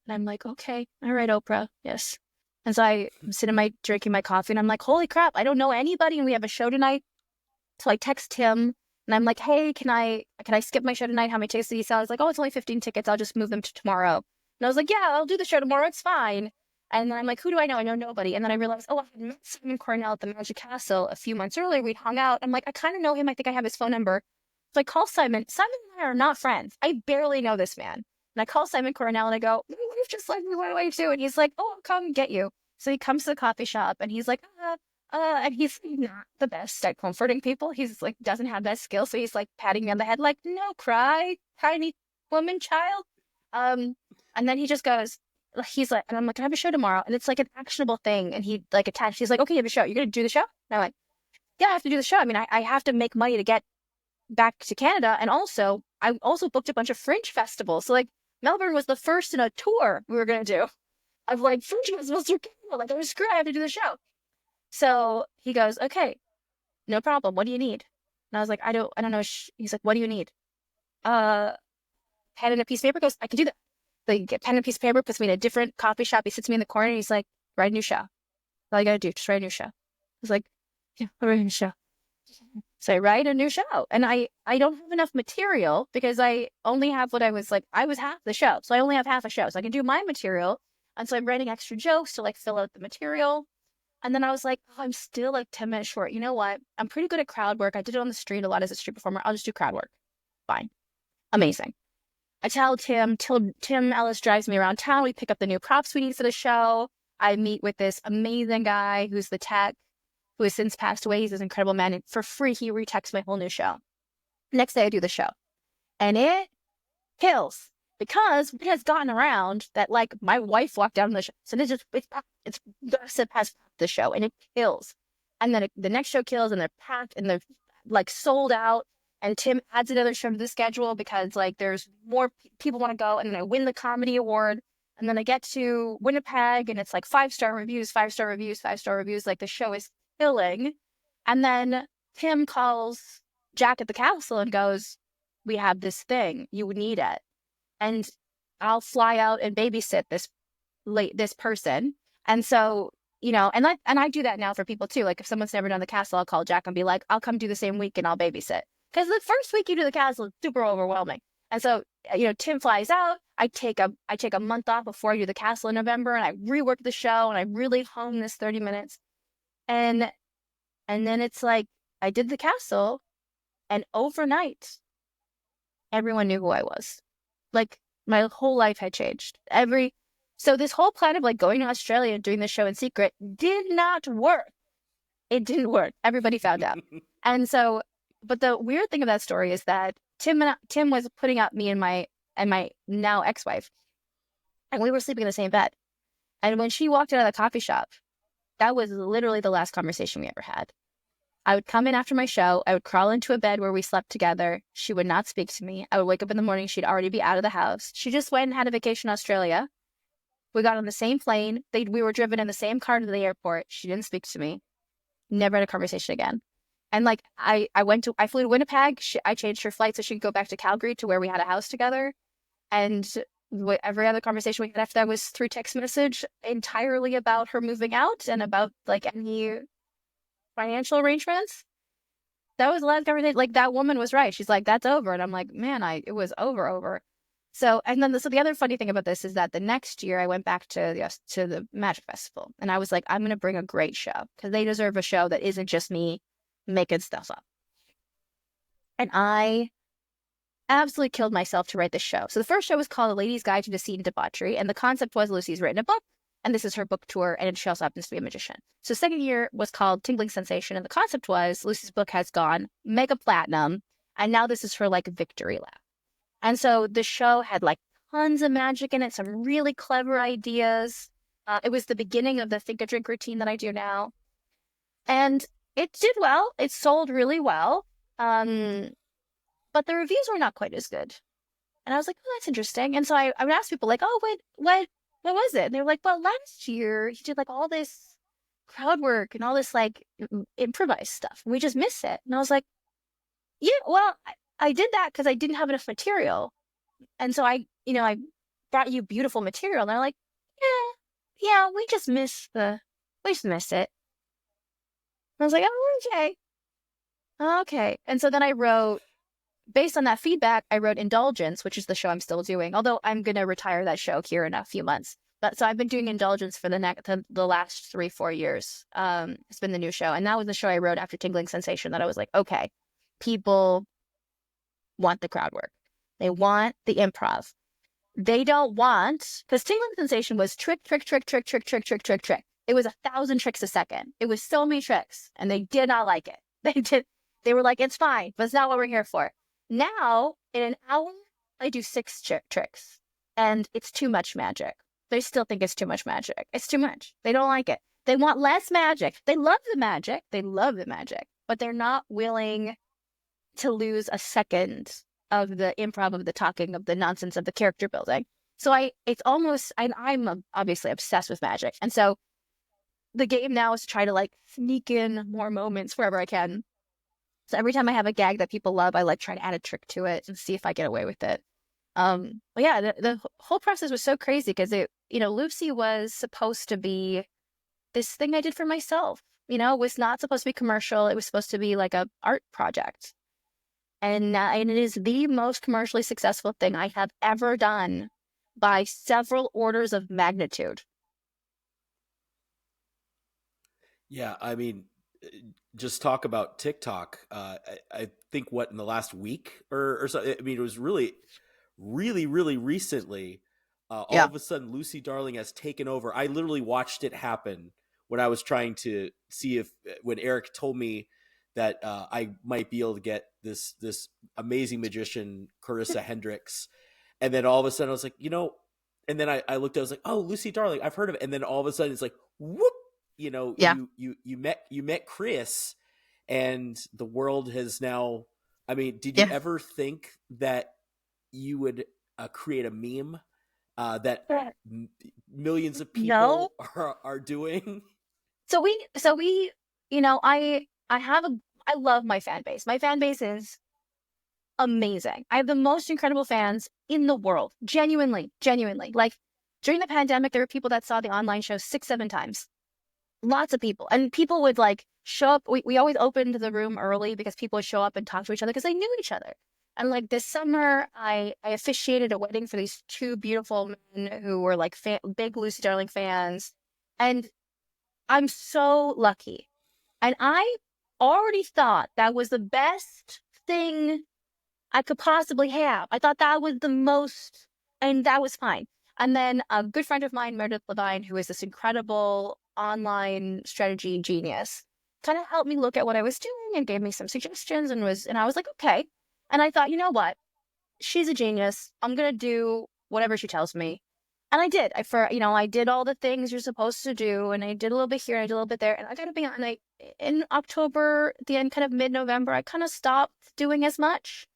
And I'm like, okay, all right, Oprah, yes. And so I'm sitting drinking my coffee and I'm like, holy crap, I don't know anybody and we have a show tonight. So I text Tim and I'm like, hey, can I skip my show tonight? How many tickets do you sell? He's like, oh, it's only 15 tickets. I'll just move them to tomorrow. And I was like, yeah, I'll do the show tomorrow. It's fine. And then I'm like, who do I know? I know nobody. And then I realized, I had met Simon Cornell at the Magic Castle a few months earlier. We'd hung out. I'm like, I kind of know him. I think I have his phone number. So I call Simon. Simon and I are not friends. I barely know this man. And I call Simon Cornell and I go, my wife just left me. What do I do? And he's like, oh, I'll come get you. So he comes to the coffee shop and he's like, and he's not the best at comforting people. He's like, doesn't have that skill. So he's like patting me on the head, like, no, cry, tiny woman, child. And then he just goes, he's like, and I'm like, I have a show tomorrow. And it's like an actionable thing. And he like attached, he's like, okay, you have a show. You're going to do the show? And I went, yeah, I have to do the show. I mean, I have to make money to get back to Canada. And also, I also booked a bunch of Fringe festivals. So like Melbourne was the first in a tour we were going to do. I've like Fringe festivals are Canada. Like, I was screwed. I have to do the show. So he goes, okay, no problem. What do you need? And I was like, I don't know. He's like, what do you need? Pen and a piece of paper. Goes, I can do that. So you get pen and a piece of paper, puts me in a different coffee shop. He sits me in the corner and he's like, write a new show. That's all you got to do. Just write a new show. I was like, yeah, I'll write a new show. So I write a new show. And I don't have enough material because I only have I was half the show. So I only have half a show. So I can do my material. And so I'm writing extra jokes to like fill out the material. And then I was like, I'm still like 10 minutes short. You know what? I'm pretty good at crowd work. I did it on the street a lot as a street performer. I'll just do crowd work. Fine. Amazing. I tell Tim Ellis drives me around town. We pick up the new props we need for the show. I meet with this amazing guy who's the tech, who has since passed away. He's this incredible man. And for free, he retexts my whole new show. Next day, I do the show. And it kills. Because it has gotten around that, like, my wife walked down the show. So it's gossip has packed the show, and it kills. And then the next show kills, and they're packed, and they're, like, sold out. And Tim adds another show to the schedule because, like, there's more people want to go. And then I win the comedy award. And then I get to Winnipeg, and it's like 5-star reviews, 5-star reviews, 5-star reviews. Like, the show is killing. And then Tim calls Jack at the castle and goes, "We have this thing. You need it. And I'll fly out and babysit this person." And so, and I do that now for people too. Like, if someone's never done the castle, I'll call Jack and be like, "I'll come do the same week and I'll babysit." Because the first week you do the castle is super overwhelming. And so, Tim flies out. I take a month off before I do the castle in November, and I rework the show, and I really hone this 30 minutes. And then it's like, I did the castle, and overnight, everyone knew who I was. Like, my whole life had changed. So this whole plan of, like, going to Australia and doing the show in secret did not work. It didn't work. Everybody found out. And so, but the weird thing of that story is that Tim was putting up me and my now ex-wife, and we were sleeping in the same bed. And when she walked out of the coffee shop, that was literally the last conversation we ever had. I would come in after my show. I would crawl into a bed where we slept together. She would not speak to me. I would wake up in the morning. She'd already be out of the house. She just went and had a vacation in Australia. We got on the same plane. We were driven in the same car to the airport. She didn't speak to me. Never had a conversation again. And, like, I flew to Winnipeg. I changed her flight so she could go back to Calgary, to where we had a house together. And every other conversation we had after that was through text message, entirely about her moving out and about, like, any financial arrangements. That was the last conversation. Like, that woman was right. She's like, "That's over." And I'm like, man, it was over. So, and then the other funny thing about this is that the next year I went back to the Magic Festival, and I was like, I'm going to bring a great show, because they deserve a show that isn't just me making stuff up. And I absolutely killed myself to write this show. So the first show was called A Lady's Guide to Deceit and Debauchery, and the concept was Lucy's written a book, and this is her book tour, and she also happens to be a magician. So the second year was called Tingling Sensation, and the concept was Lucy's book has gone mega platinum, and now this is her, like, victory lap. And so the show had, like, tons of magic in it, some really clever ideas. It was the beginning of the Think a Drink routine that I do now. And it did well. It sold really well. But the reviews were not quite as good. And I was like, "Oh, that's interesting." And so I would ask people, like, "Oh, what was it?" And they were like, "Well, last year he did, like, all this crowd work and all this, like, improvised stuff. We just miss it." And I was like, "Yeah, well, I did that because I didn't have enough material. And so I brought you beautiful material." And they're like, yeah, we just miss it." And I was like, "Oh, okay. And so then I wrote, based on that feedback, I wrote Indulgence, which is the show I'm still doing, although I'm going to retire that show here in a few months. But so I've been doing Indulgence for the last 3-4 years. It's been the new show. And that was the show I wrote after Tingling Sensation, that I was like, okay, people want the crowd work. They want the improv. They don't want, because Tingling Sensation was trick. It was 1,000 tricks a second. It was so many tricks, and they did not like it. They were like, "It's fine, but it's not what we're here for." Now, in an hour, I do 6 tricks, and it's too much magic. They still think it's too much magic. It's too much. They don't like it. They want less magic. They love the magic. But they're not willing to lose a second of the improv, of the talking, of the nonsense, of the character building. So I'm obviously obsessed with magic. And so the game now is to try to, like, sneak in more moments wherever I can. So every time I have a gag that people love, I, like, try to add a trick to it and see if I get away with it. But yeah, the whole process was so crazy because Lucy was supposed to be this thing I did for myself. It was not supposed to be commercial. It was supposed to be like a art project. And it is the most commercially successful thing I have ever done by several orders of magnitude. Yeah, I mean, just talk about TikTok. I think in the last week or so. I mean, it was really, really, really recently. All of a sudden, Lucy Darling has taken over. I literally watched it happen when I was trying to see when Eric told me that I might be able to get this amazing magician, Carisa Hendrix. And then all of a sudden I was like, and then I looked, I was like, oh, Lucy Darling, I've heard of it. And then all of a sudden it's like, whoop, Yeah. you met Chris, and the world has now. I mean, did you Yeah. ever think that you would create a meme that millions of No. people are doing? So we, I love my fan base. My fan base is amazing. I have the most incredible fans in the world. Genuinely, genuinely. Like during the pandemic, there were people that saw the online show 6, 7 times. Lots of people. And people would like show up. We always opened the room early because people would show up and talk to each other because they knew each other. And like this summer, I officiated a wedding for these 2 beautiful men who were like big Lucy Darling fans. And I'm so lucky. And I already thought that was the best thing I could possibly have. I thought that was the most, and that was fine. And then a good friend of mine, Meredith Levine, who is this incredible online strategy genius, kind of helped me look at what I was doing and gave me some suggestions and I was like, okay. And I thought, you know what? She's a genius. I'm going to do whatever she tells me. And I did. I did all the things you're supposed to do, and I did a little bit here, and I did a little bit there. And I got to be honest, in October, the end, kind of mid-November, I kind of stopped doing as much.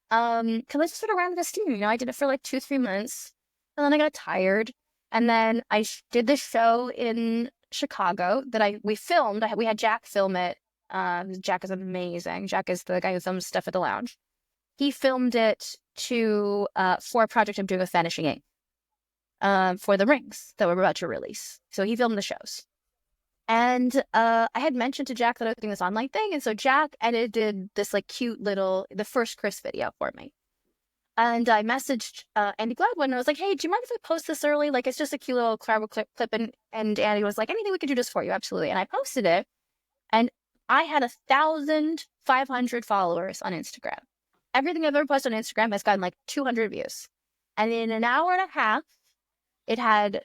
Because I just sort of ran the steam. I did it for like 2, 3 months, and then I got tired. And then I did this show in Chicago that we filmed. We had Jack film it. Jack is amazing. Jack is the guy who films stuff at the lounge. He filmed it for a project I'm doing with Vanishing Ink. For the rings that we're about to release. So he filmed the shows. And I had mentioned to Jack that I was doing this online thing. And so Jack edited this like cute little, the first Chris video for me. And I messaged Andy Gladwin and I was like, hey, do you mind if I post this early? Like, it's just a cute little Clarabelle clip. And Andy was like, anything we could do just for you. Absolutely. And I posted it. And I had 1,500 followers on Instagram. Everything I've ever posted on Instagram has gotten like 200 views. And in an hour and a half, it had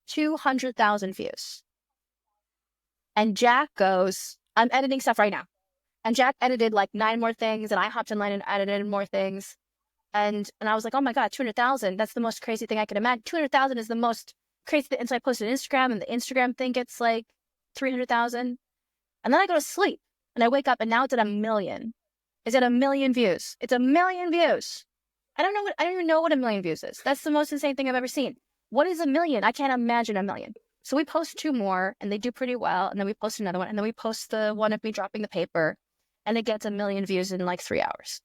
200,000 views. And Jack goes, I'm editing stuff right now. And Jack edited like 9 more things, and I hopped in line and edited more things. And I was like, oh my God, 200,000. That's the most crazy thing I could imagine. 200,000 is the most crazy thing. And so I posted on Instagram, and the Instagram thing gets like 300,000. And then I go to sleep, and I wake up, and now it's at 1 million. It's at 1 million views. It's 1 million views. I don't even know what 1 million views is. That's the most insane thing I've ever seen. What is 1 million? I can't imagine 1 million. So we post 2 more, and they do pretty well. And then we post another one, and then we post the one of me dropping the paper, and it gets 1 million views in like 3 hours.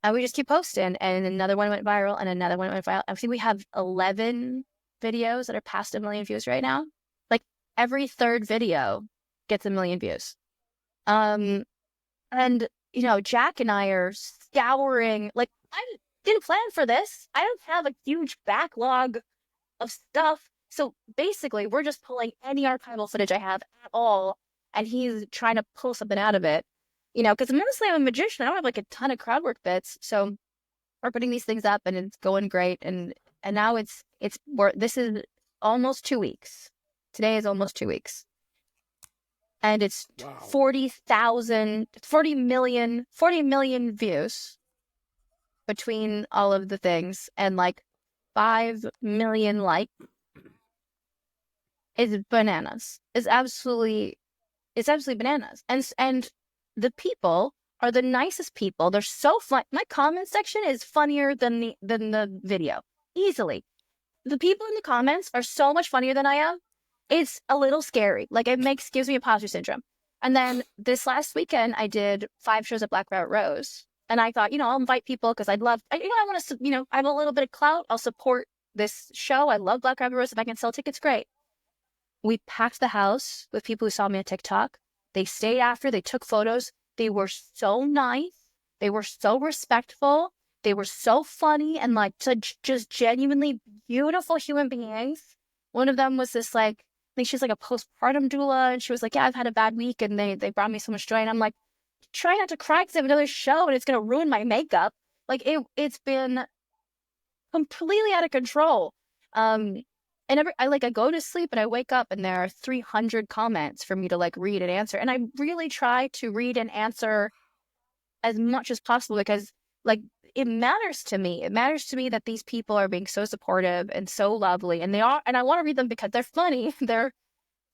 And we just keep posting, and another one went viral, and another one went viral. I think we have 11 videos that are past 1 million views right now. Like every 3rd video gets 1 million views. And Jack and I are scouring. Like, I didn't plan for this. I don't have a huge backlog of stuff. So basically, we're just pulling any archival footage I have at all, and he's trying to pull something out of it. Because honestly, I'm a magician. I don't have like a ton of crowd work bits. So we're putting these things up, and it's going great. And now this is almost 2 weeks. Today is almost 2 weeks. And it's Wow. 40 million views between all of the things, and like 5 million likes. It's bananas. It's absolutely bananas. And the people are the nicest people. They're so fun. My comment section is funnier than the video. Easily. The people in the comments are so much funnier than I am. It's a little scary. Like, gives me imposter syndrome. And then this last weekend, I did 5 shows at Black Rabbit Rose. And I thought, I'll invite people because I want to, I have a little bit of clout. I'll support this show. I love Black Rabbit Rose. If I can sell tickets, great. We packed the house with people who saw me on TikTok. They stayed after. They took photos. They were so nice. They were so respectful. They were so funny and like just genuinely beautiful human beings. One of them was this like, I think she's like a postpartum doula, and she was like, yeah, I've had a bad week, and they brought me so much joy. And I'm like, try not to cry because I have another show and it's going to ruin my makeup. Like it's been completely out of control. And I go to sleep and I wake up and there are 300 comments for me to like read and answer. And I really try to read and answer as much as possible because like it matters to me. It matters to me that these people are being so supportive and so lovely, and they are, and I want to read them because they're funny, they're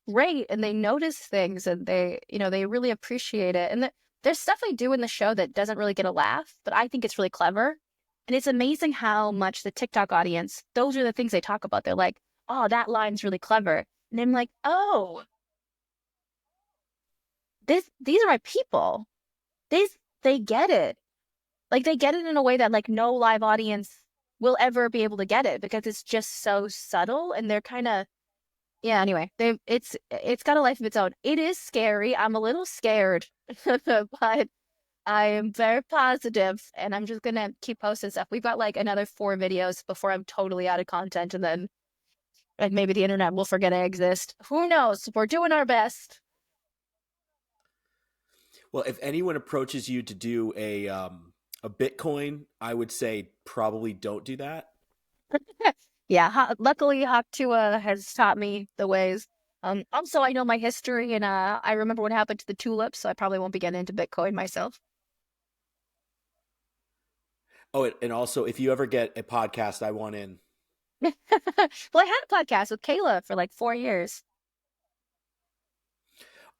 great, and they notice things, and they, they really appreciate it. And there's stuff I do in the show that doesn't really get a laugh, but I think it's really clever. And it's amazing how much the TikTok audience, those are the things they talk about. They're like, oh, that line's really clever. And I'm like, oh, these are my people. They get it. Like, they get it in a way that like no live audience will ever be able to get it, because it's just so subtle, and they're kind of, yeah, anyway, it's got a life of its own. It is scary. I'm a little scared, but I am very positive, and I'm just gonna keep posting stuff. We've got like another 4 videos before I'm totally out of content, and then like maybe the internet will forget I exist. Who knows? We're doing our best. Well, if anyone approaches you to do a Bitcoin, I would say probably don't do that. Yeah, luckily Haktua has taught me the ways. Also, I know my history, and I remember what happened to the tulips, so I probably won't be getting into Bitcoin myself. Oh, and also, if you ever get a podcast, I want in. Well, I had a podcast with Kayla for like 4 years.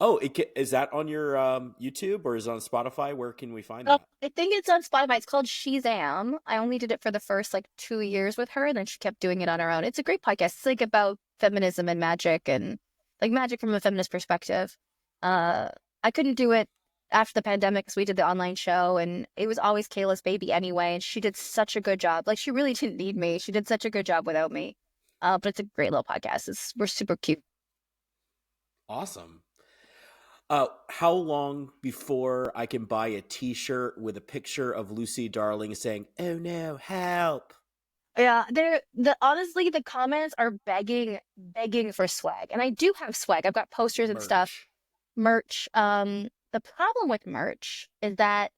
Oh, is that on your YouTube, or is it on Spotify? Where can we find that? I think it's on Spotify. It's called Shazam. I only did it for the first like 2 years with her, and then she kept doing it on her own. It's a great podcast. It's like about feminism and magic, and like magic from a feminist perspective. I couldn't do it after the pandemic because we did the online show, and it was always Kayla's baby anyway, and she did such a good job. Like, she really didn't need me. She did such a good job without me. But it's a great little podcast. We're super cute. Awesome. How long before I can buy a T-shirt with a picture of Lucy Darling saying, "Oh no, help"? Yeah, honestly, the comments are begging for swag, and I do have swag. I've got posters and stuff, merch. The problem with merch is that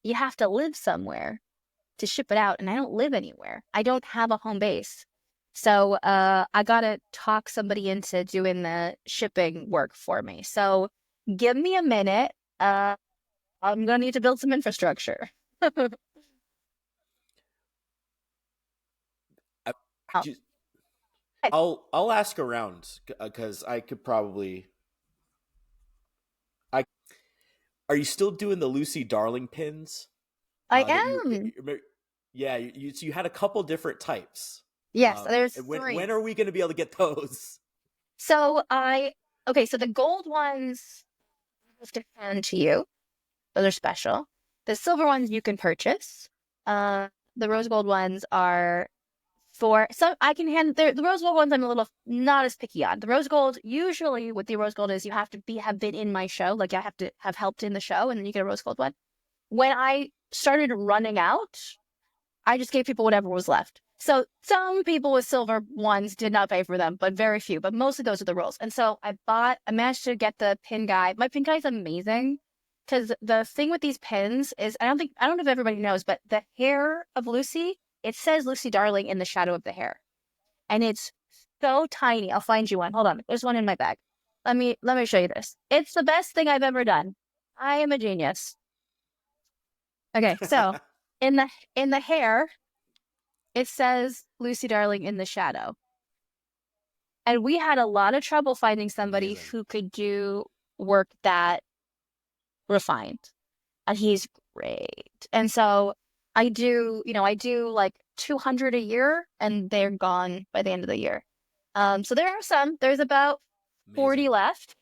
you have to live somewhere to ship it out, and I don't live anywhere. I don't have a home base, so I gotta talk somebody into doing the shipping work for me. So give me a minute. I'm gonna need to build some infrastructure. I'll ask around because I could probably. Are you still doing the Lucy Darling pins? I am. Yeah, you had a couple different types. Yes, there's 3. When are we going to be able to get those? So so the gold ones I have to hand to you. Those are special. The silver ones you can purchase. The rose gold ones are for some. I can hand the rose gold ones. I'm a little not as picky on. The rose gold, usually with the rose gold, is you have to have been in my show. Like, I have to have helped in the show, and then you get a rose gold one. When I started running out, I just gave people whatever was left. So some people with silver ones did not pay for them, but very few. But mostly those are the rolls. And so I managed to get the pin guy. My pin guy is amazing, because the thing with these pins is, I don't know if everybody knows, but the hair of Lucy, it says Lucy Darling in the shadow of the hair. And it's so tiny. I'll find you one. Hold on. There's one in my bag. Let me show you this. It's the best thing I've ever done. I am a genius. Okay, so in the hair, it says Lucy Darling in the shadow. And we had a lot of trouble finding somebody who could do work that refined. And he's great. And so I do like 200 a year, and they're gone by the end of the year. So there's about 40 left.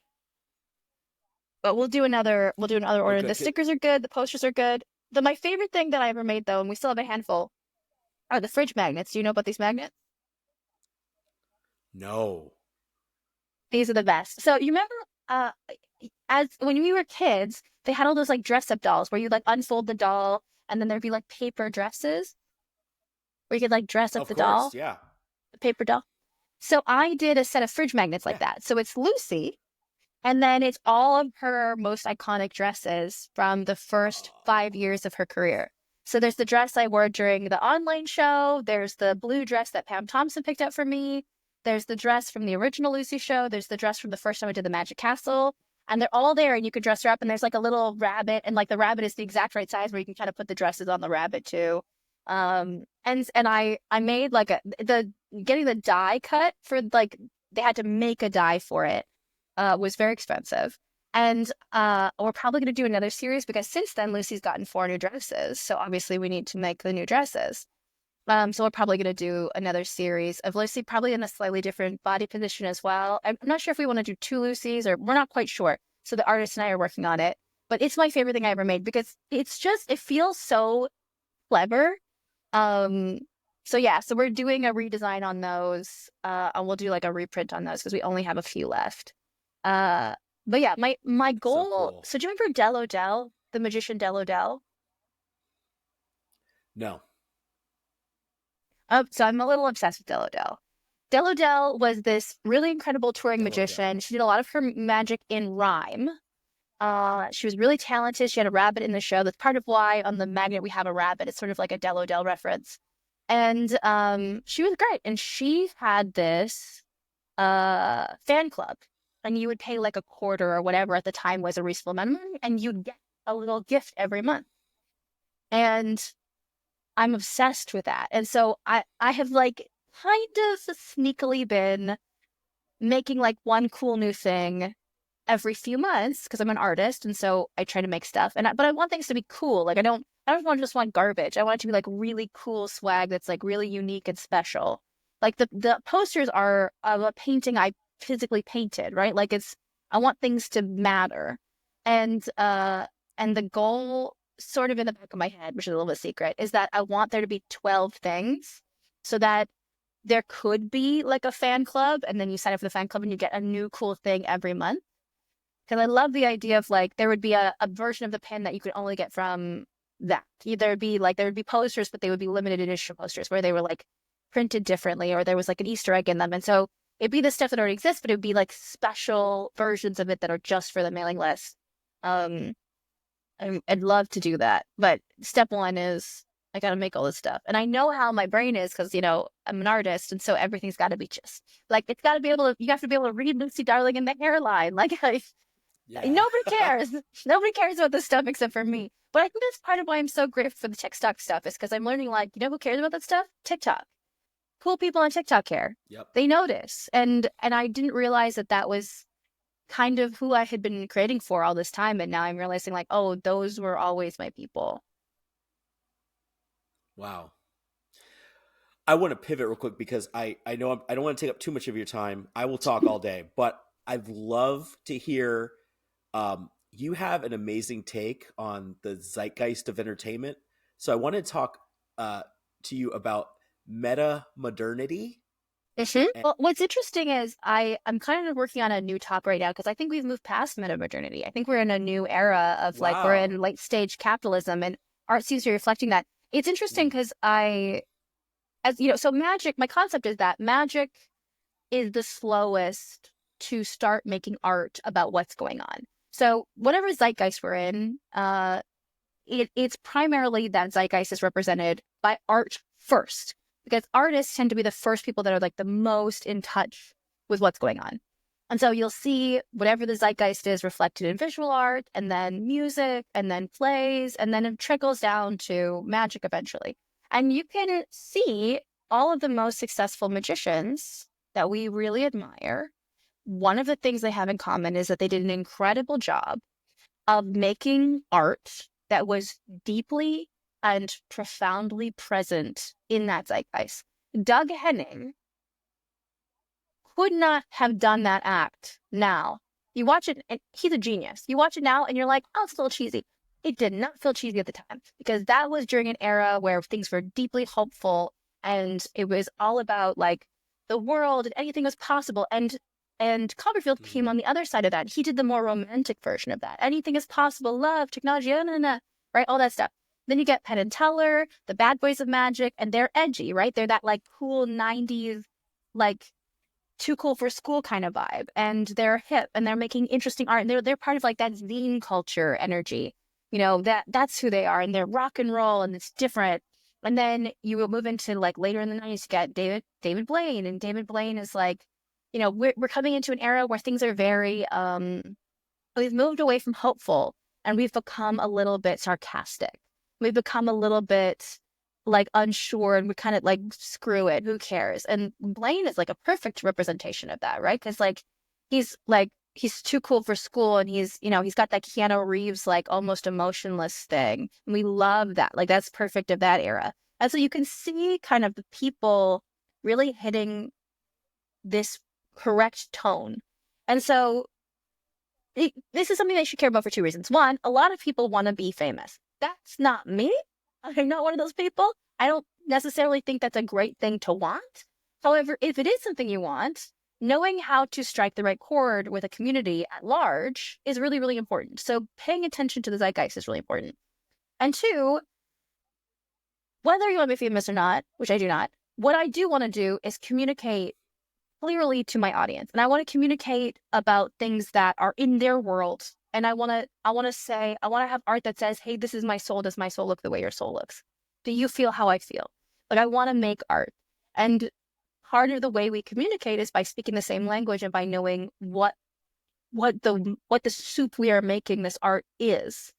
But we'll do another order. Okay. The stickers are good, the posters are good. My favorite thing that I ever made, though, and we still have a handful, are the fridge magnets. Do you know about these magnets? No. These are the best. So you remember as when we were kids, they had all those like dress-up dolls where you like unfold the doll, and then there'd be like paper dresses where you could like dress up the doll. Yeah. The paper doll. So I did a set of fridge magnets like that. So it's Lucy, and then it's all of her most iconic dresses from the first 5 years of her career. So there's the dress I wore during the online show. There's the blue dress that Pam Thompson picked up for me. There's the dress from the original Lucy show. There's the dress from the first time I did the Magic Castle. And they're all there, and you could dress her up. And there's like a little rabbit, and like the rabbit is the exact right size where you can kind of put the dresses on the rabbit too. And I made like getting the die cut for like, they had to make a die for it, was very expensive. And we're probably going to do another series because since then Lucy's gotten 4 new dresses. So obviously we need to make the new dresses. So we're probably going to do another series of Lucy, probably in a slightly different body position as well. I'm not sure if we want to do 2 Lucys, or we're not quite sure. So the artist and I are working on it. But it's my favorite thing I ever made because it's just, it feels so clever. So yeah, so we're doing a redesign on those, and we'll do like a reprint on those because we only have a few left. But yeah, my goal. So cool. So do you remember Del O'Dell, the magician Del O'Dell? No. So I'm a little obsessed with Del O'Dell. Del O'Dell was this really incredible touring Del magician. O'Dell. She did a lot of her magic in rhyme. She was really talented. She had a rabbit in the show. That's part of why on the magnet we have a rabbit. It's sort of like a Del O'Dell reference. And she was great. And she had this fan club. And you would pay like a quarter or whatever at the time was a reasonable amount of money, and you'd get a little gift every month. And I'm obsessed with that. And so I have like kind of sneakily been making like one cool new thing every few months because I'm an artist, and so I try to make stuff. But I want things to be cool. Like I don't just want garbage. I want it to be like really cool swag that's like really unique and special. Like the posters are of a painting I physically painted, right? Like I want things to matter. And the goal sort of in the back of my head, which is a little bit secret, is that I want there to be 12 things so that there could be like a fan club, and then you sign up for the fan club and you get a new cool thing every month. Because I love the idea of like there would be a version of the pin that you could only get from that. There would be posters, but they would be limited edition posters where they were like printed differently, or there was like an Easter egg in them. And so it'd be the stuff that already exists, but it would be like special versions of it that are just for the mailing list. I'd love to do that. But step one is I got to make all this stuff. And I know how my brain is because, I'm an artist. And so everything's got to be just like, it's got to be you have to be able to read Lucy Darling in the hairline. Like, Yeah. nobody cares. Nobody cares about this stuff except for me. But I think that's part of why I'm so grateful for the TikTok stuff, is because I'm learning, like, who cares about that stuff? TikTok. Cool people on TikTok care. Yep. They notice. And I didn't realize that was kind of who I had been creating for all this time. And now I'm realizing, like, oh, those were always my people. Wow. I want to pivot real quick because I know I don't want to take up too much of your time. I will talk all day, but I'd love to hear. You have an amazing take on the zeitgeist of entertainment. So I want to talk to you about meta-modernity. Mm-hmm. Well, what's interesting is I'm kind of working on a new talk right now because I think we've moved past meta-modernity. I think we're in a new era of like we're in late stage capitalism, and art seems to be reflecting that. It's interesting because so magic, my concept is that magic is the slowest to start making art about what's going on. So whatever zeitgeist we're in, it's primarily that zeitgeist is represented by art first, because artists tend to be the first people that are like the most in touch with what's going on. And so you'll see whatever the zeitgeist is reflected in visual art, and then music, and then plays, and then it trickles down to magic eventually. And you can see all of the most successful magicians that we really admire. One of the things they have in common is that they did an incredible job of making art that was deeply and profoundly present in that zeitgeist. Doug Henning could not have done that act now. You watch it, and he's a genius. You watch it now, and you're like, oh, it's a little cheesy. It did not feel cheesy at the time, because that was during an era where things were deeply hopeful, and it was all about like the world and anything was possible. And Copperfield came on the other side of that. He did the more romantic version of that. Anything is possible, love, technology, right? All that stuff. Then you get Penn and Teller, the bad boys of magic, and they're edgy, right? They're that like cool 90s, like too cool for school kind of vibe. And they're hip, and they're making interesting art. And they're part of like that zine culture energy. That's who they are. And they're rock and roll, and it's different. And then you will move into like later in the 90s, you get David Blaine. And David Blaine is like, we're coming into an era where things are very, we've moved away from hopeful, and we've become a little bit sarcastic. We've become a little bit like unsure and we kind of like screw it, who cares? And Blaine is like a perfect representation of that, right? Because he's too cool for school, and he's got that Keanu Reeves like almost emotionless thing, and we love that. Like that's perfect of that era. And so you can see kind of the people really hitting this correct tone. And so this is something they should care about for two reasons. One, a lot of people want to be famous. That's not me. I'm not one of those people. I don't necessarily think that's a great thing to want. However, if it is something you want, knowing how to strike the right chord with a community at large is really, really important. So paying attention to the zeitgeist is really important. And two, whether you want to be famous or not, which I do not, what I do want to do is communicate clearly to my audience. And I want to communicate about things that are in their world. And I want to have art that says, hey, this is my soul. Does my soul look the way your soul looks? Do you feel how I feel? Like I want to make art. And part of the way we communicate is by speaking the same language and by knowing what the soup we are making this art is.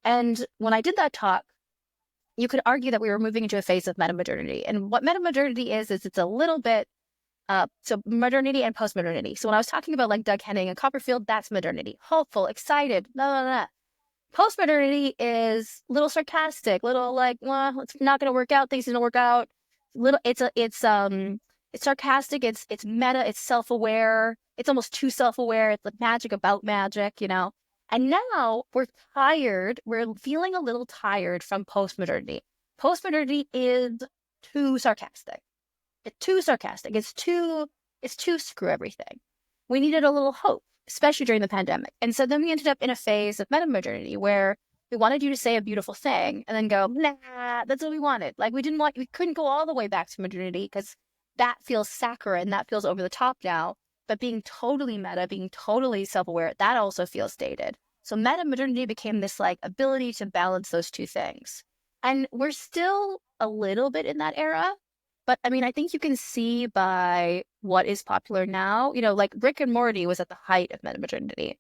And when I did that talk, you could argue that we were moving into a phase of meta-modernity. And what meta-modernity is it's a little bit so modernity and post-modernity. So when I was talking about like Doug Henning and Copperfield, that's modernity. Hopeful, excited, blah, blah, blah. Post-modernity is a little sarcastic, little like, well, it's not going to work out. Things didn't work out. It's sarcastic. It's meta. It's self-aware. It's almost too self-aware. It's like magic about magic, you know. And now we're tired. We're feeling a little tired from post-modernity. Post-modernity is too sarcastic. It's too sarcastic. It's too screw everything. We needed a little hope, especially during the pandemic. And so then we ended up in a phase of meta-modernity where we wanted you to say a beautiful thing and then go, nah, that's what we wanted. Like we couldn't go all the way back to modernity because that feels saccharine, that feels over the top now. But being totally meta, being totally self-aware, that also feels dated. So meta-modernity became this like ability to balance those two things. And we're still a little bit in that era. But I mean, I think you can see by what is popular now, you know, like Rick and Morty was at the height of meta-modernity.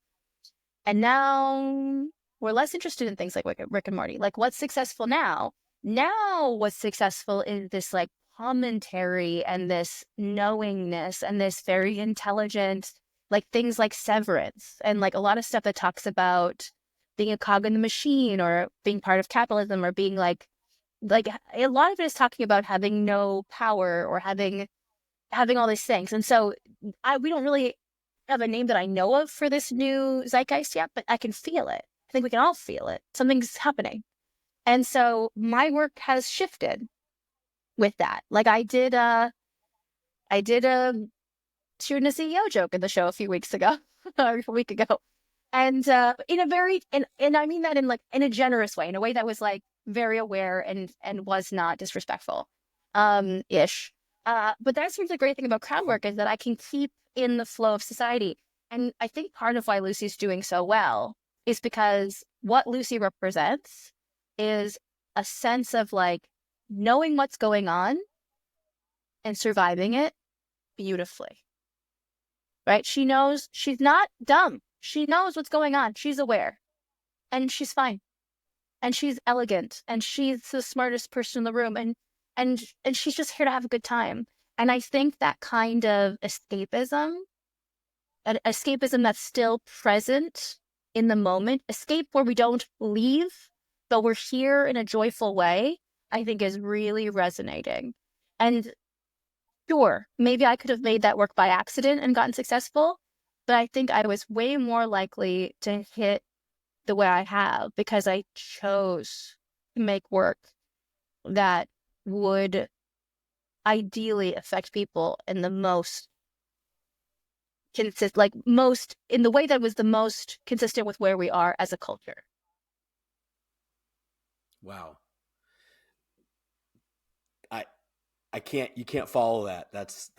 And now we're less interested in things like Rick and Morty. Like what's successful now? Now what's successful is this like commentary and this knowingness and this very intelligent, like things like Severance and like a lot of stuff that talks about being a cog in the machine or being part of capitalism or being like a lot of it is talking about having no power or having all these things. And so we don't really have a name that I know of for this new zeitgeist yet, but I can feel it. I think we can all feel it. Something's happening. And so my work has shifted with that. Like I did a shooting a CEO joke in the show a few weeks ago, or a week ago. And in a very, and I mean that in a generous way, in a way that was like very aware and was not disrespectful, ish. But that's sort of the great thing about crowd work is that I can keep in the flow of society. And I think part of why Lucy's doing so well is because what Lucy represents is a sense of like knowing what's going on and surviving it beautifully. Right? She knows she's not dumb. She knows what's going on. She's aware. And she's fine. And she's elegant. And she's the smartest person in the room. And she's just here to have a good time. And I think that kind of escapism, an escapism that's still present in the moment, escape where we don't leave, but we're here in a joyful way, I think is really resonating. And sure, maybe I could have made that work by accident and gotten successful, but I think I was way more likely to hit the way I have because I chose to make work that would ideally affect people in the most in the way that was the most consistent with where we are as a culture. Wow. You can't follow that. That's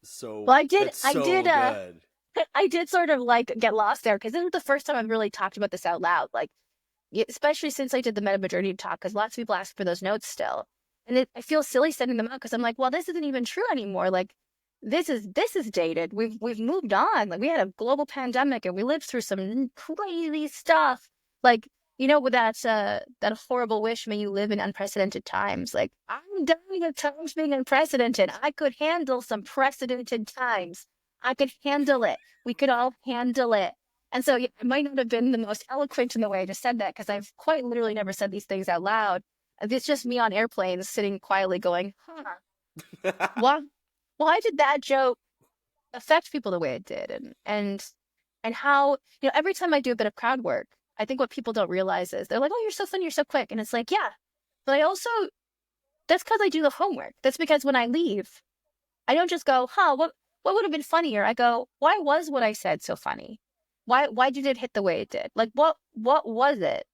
so Well, good. I did sort of like get lost there because this is the first time I've really talked about this out loud. Like, especially since I did the meta-modernity talk, because lots of people ask for those notes still. And I feel silly sending them out because I'm like, well, this isn't even true anymore. Like, this is dated. We've moved on. Like, we had a global pandemic and we lived through some crazy stuff. Like, you know, that horrible wish, may you live in unprecedented times. Like, I'm done with times being unprecedented. I could handle some precedented times. I could handle it. We could all handle it. And so, yeah, I might not have been the most eloquent in the way I just said that, because I've quite literally never said these things out loud. It's just me on airplanes sitting quietly going, why did that joke affect people the way it did? And how, you know, every time I do a bit of crowd work, I think what people don't realize is they're like, oh, you're so funny, you're so quick. And it's like, yeah, but I also, that's because I do the homework. That's because when I leave, I don't just go, what would have been funnier? I go, why was what I said so funny? Why did it hit the way it did? Like, what was it?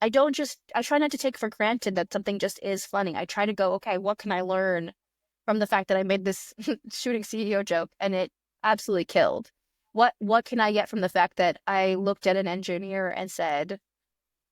I try not to take for granted that something just is funny. I try to go, okay, what can I learn from the fact that I made this shooting CEO joke and it absolutely killed? What can I get from the fact that I looked at an engineer and said,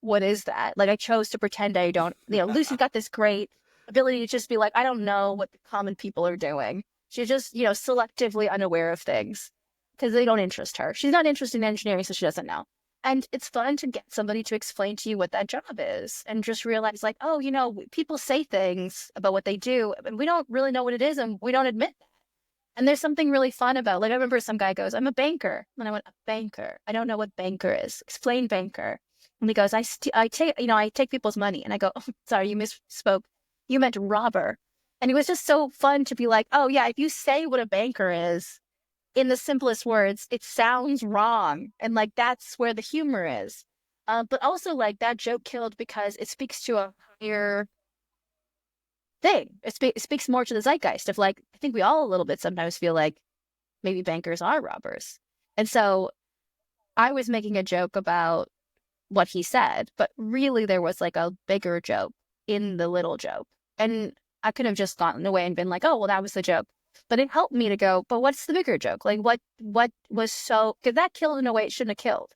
what is that? Like, I chose to pretend I don't, you know, Lucy's got this great ability to just be like, I don't know what the common people are doing. She's just, you know, selectively unaware of things because they don't interest her. She's not interested in engineering, so she doesn't know. And it's fun to get somebody to explain to you what that job is and just realize, like, oh, you know, people say things about what they do, and we don't really know what it is, and we don't admit that. And there's something really fun about, like, I remember some guy goes, I'm a banker. And I went, a banker? I don't know what banker is. Explain banker. And he goes, I take people's money. And I go, oh, sorry, you misspoke. You meant robber. And it was just so fun to be like, oh, yeah, if you say what a banker is in the simplest words, it sounds wrong. And, like, that's where the humor is. But also, like, that joke killed because it speaks to a higher thing. It speaks more to the zeitgeist of, like, I think we all a little bit sometimes feel like maybe bankers are robbers. And so I was making a joke about what he said, but really there was like a bigger joke in the little joke. And I could have just gotten away and been like, oh, well, that was the joke. But it helped me to go, but what's the bigger joke? Like, what was so, because that killed in a way it shouldn't have killed.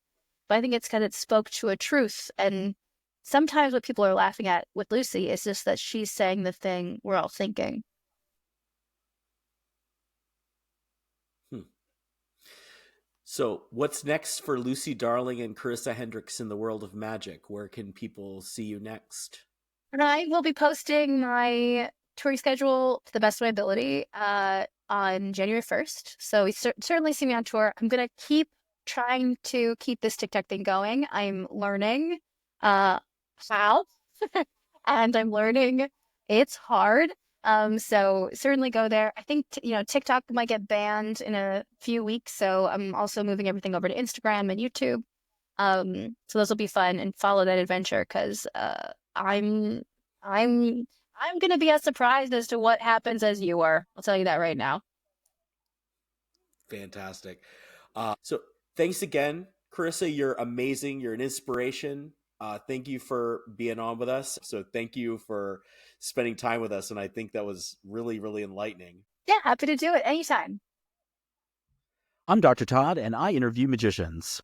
But I think it's because it spoke to a truth. And sometimes what people are laughing at with Lucy is just that she's saying the thing we're all thinking. So what's next for Lucy Darling and Carisa Hendrix in the world of magic? Where can people see you next? And I will be posting my touring schedule to the best of my ability on January 1st. So you certainly see me on tour. I'm going to keep trying to keep this TikTok thing going. I'm learning how, and I'm learning it's hard. So certainly go there. I think, TikTok might get banned in a few weeks. So I'm also moving everything over to Instagram and YouTube. So those will be fun, and follow that adventure, because I'm gonna be as surprised as to what happens as you are. I'll tell you that right now. Fantastic. So thanks again, Carisa. You're amazing. You're an inspiration. Thank you for being on with us. So thank you for spending time with us. And I think that was really, really enlightening. Yeah, happy to do it anytime. I'm Dr. Todd, and I interview magicians.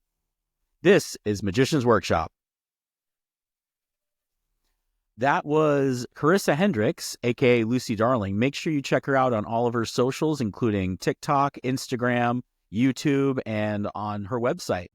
This is Magician's Workshop. That was Carisa Hendrix, aka Lucy Darling. Make sure you check her out on all of her socials, including TikTok, Instagram, YouTube, and on her website.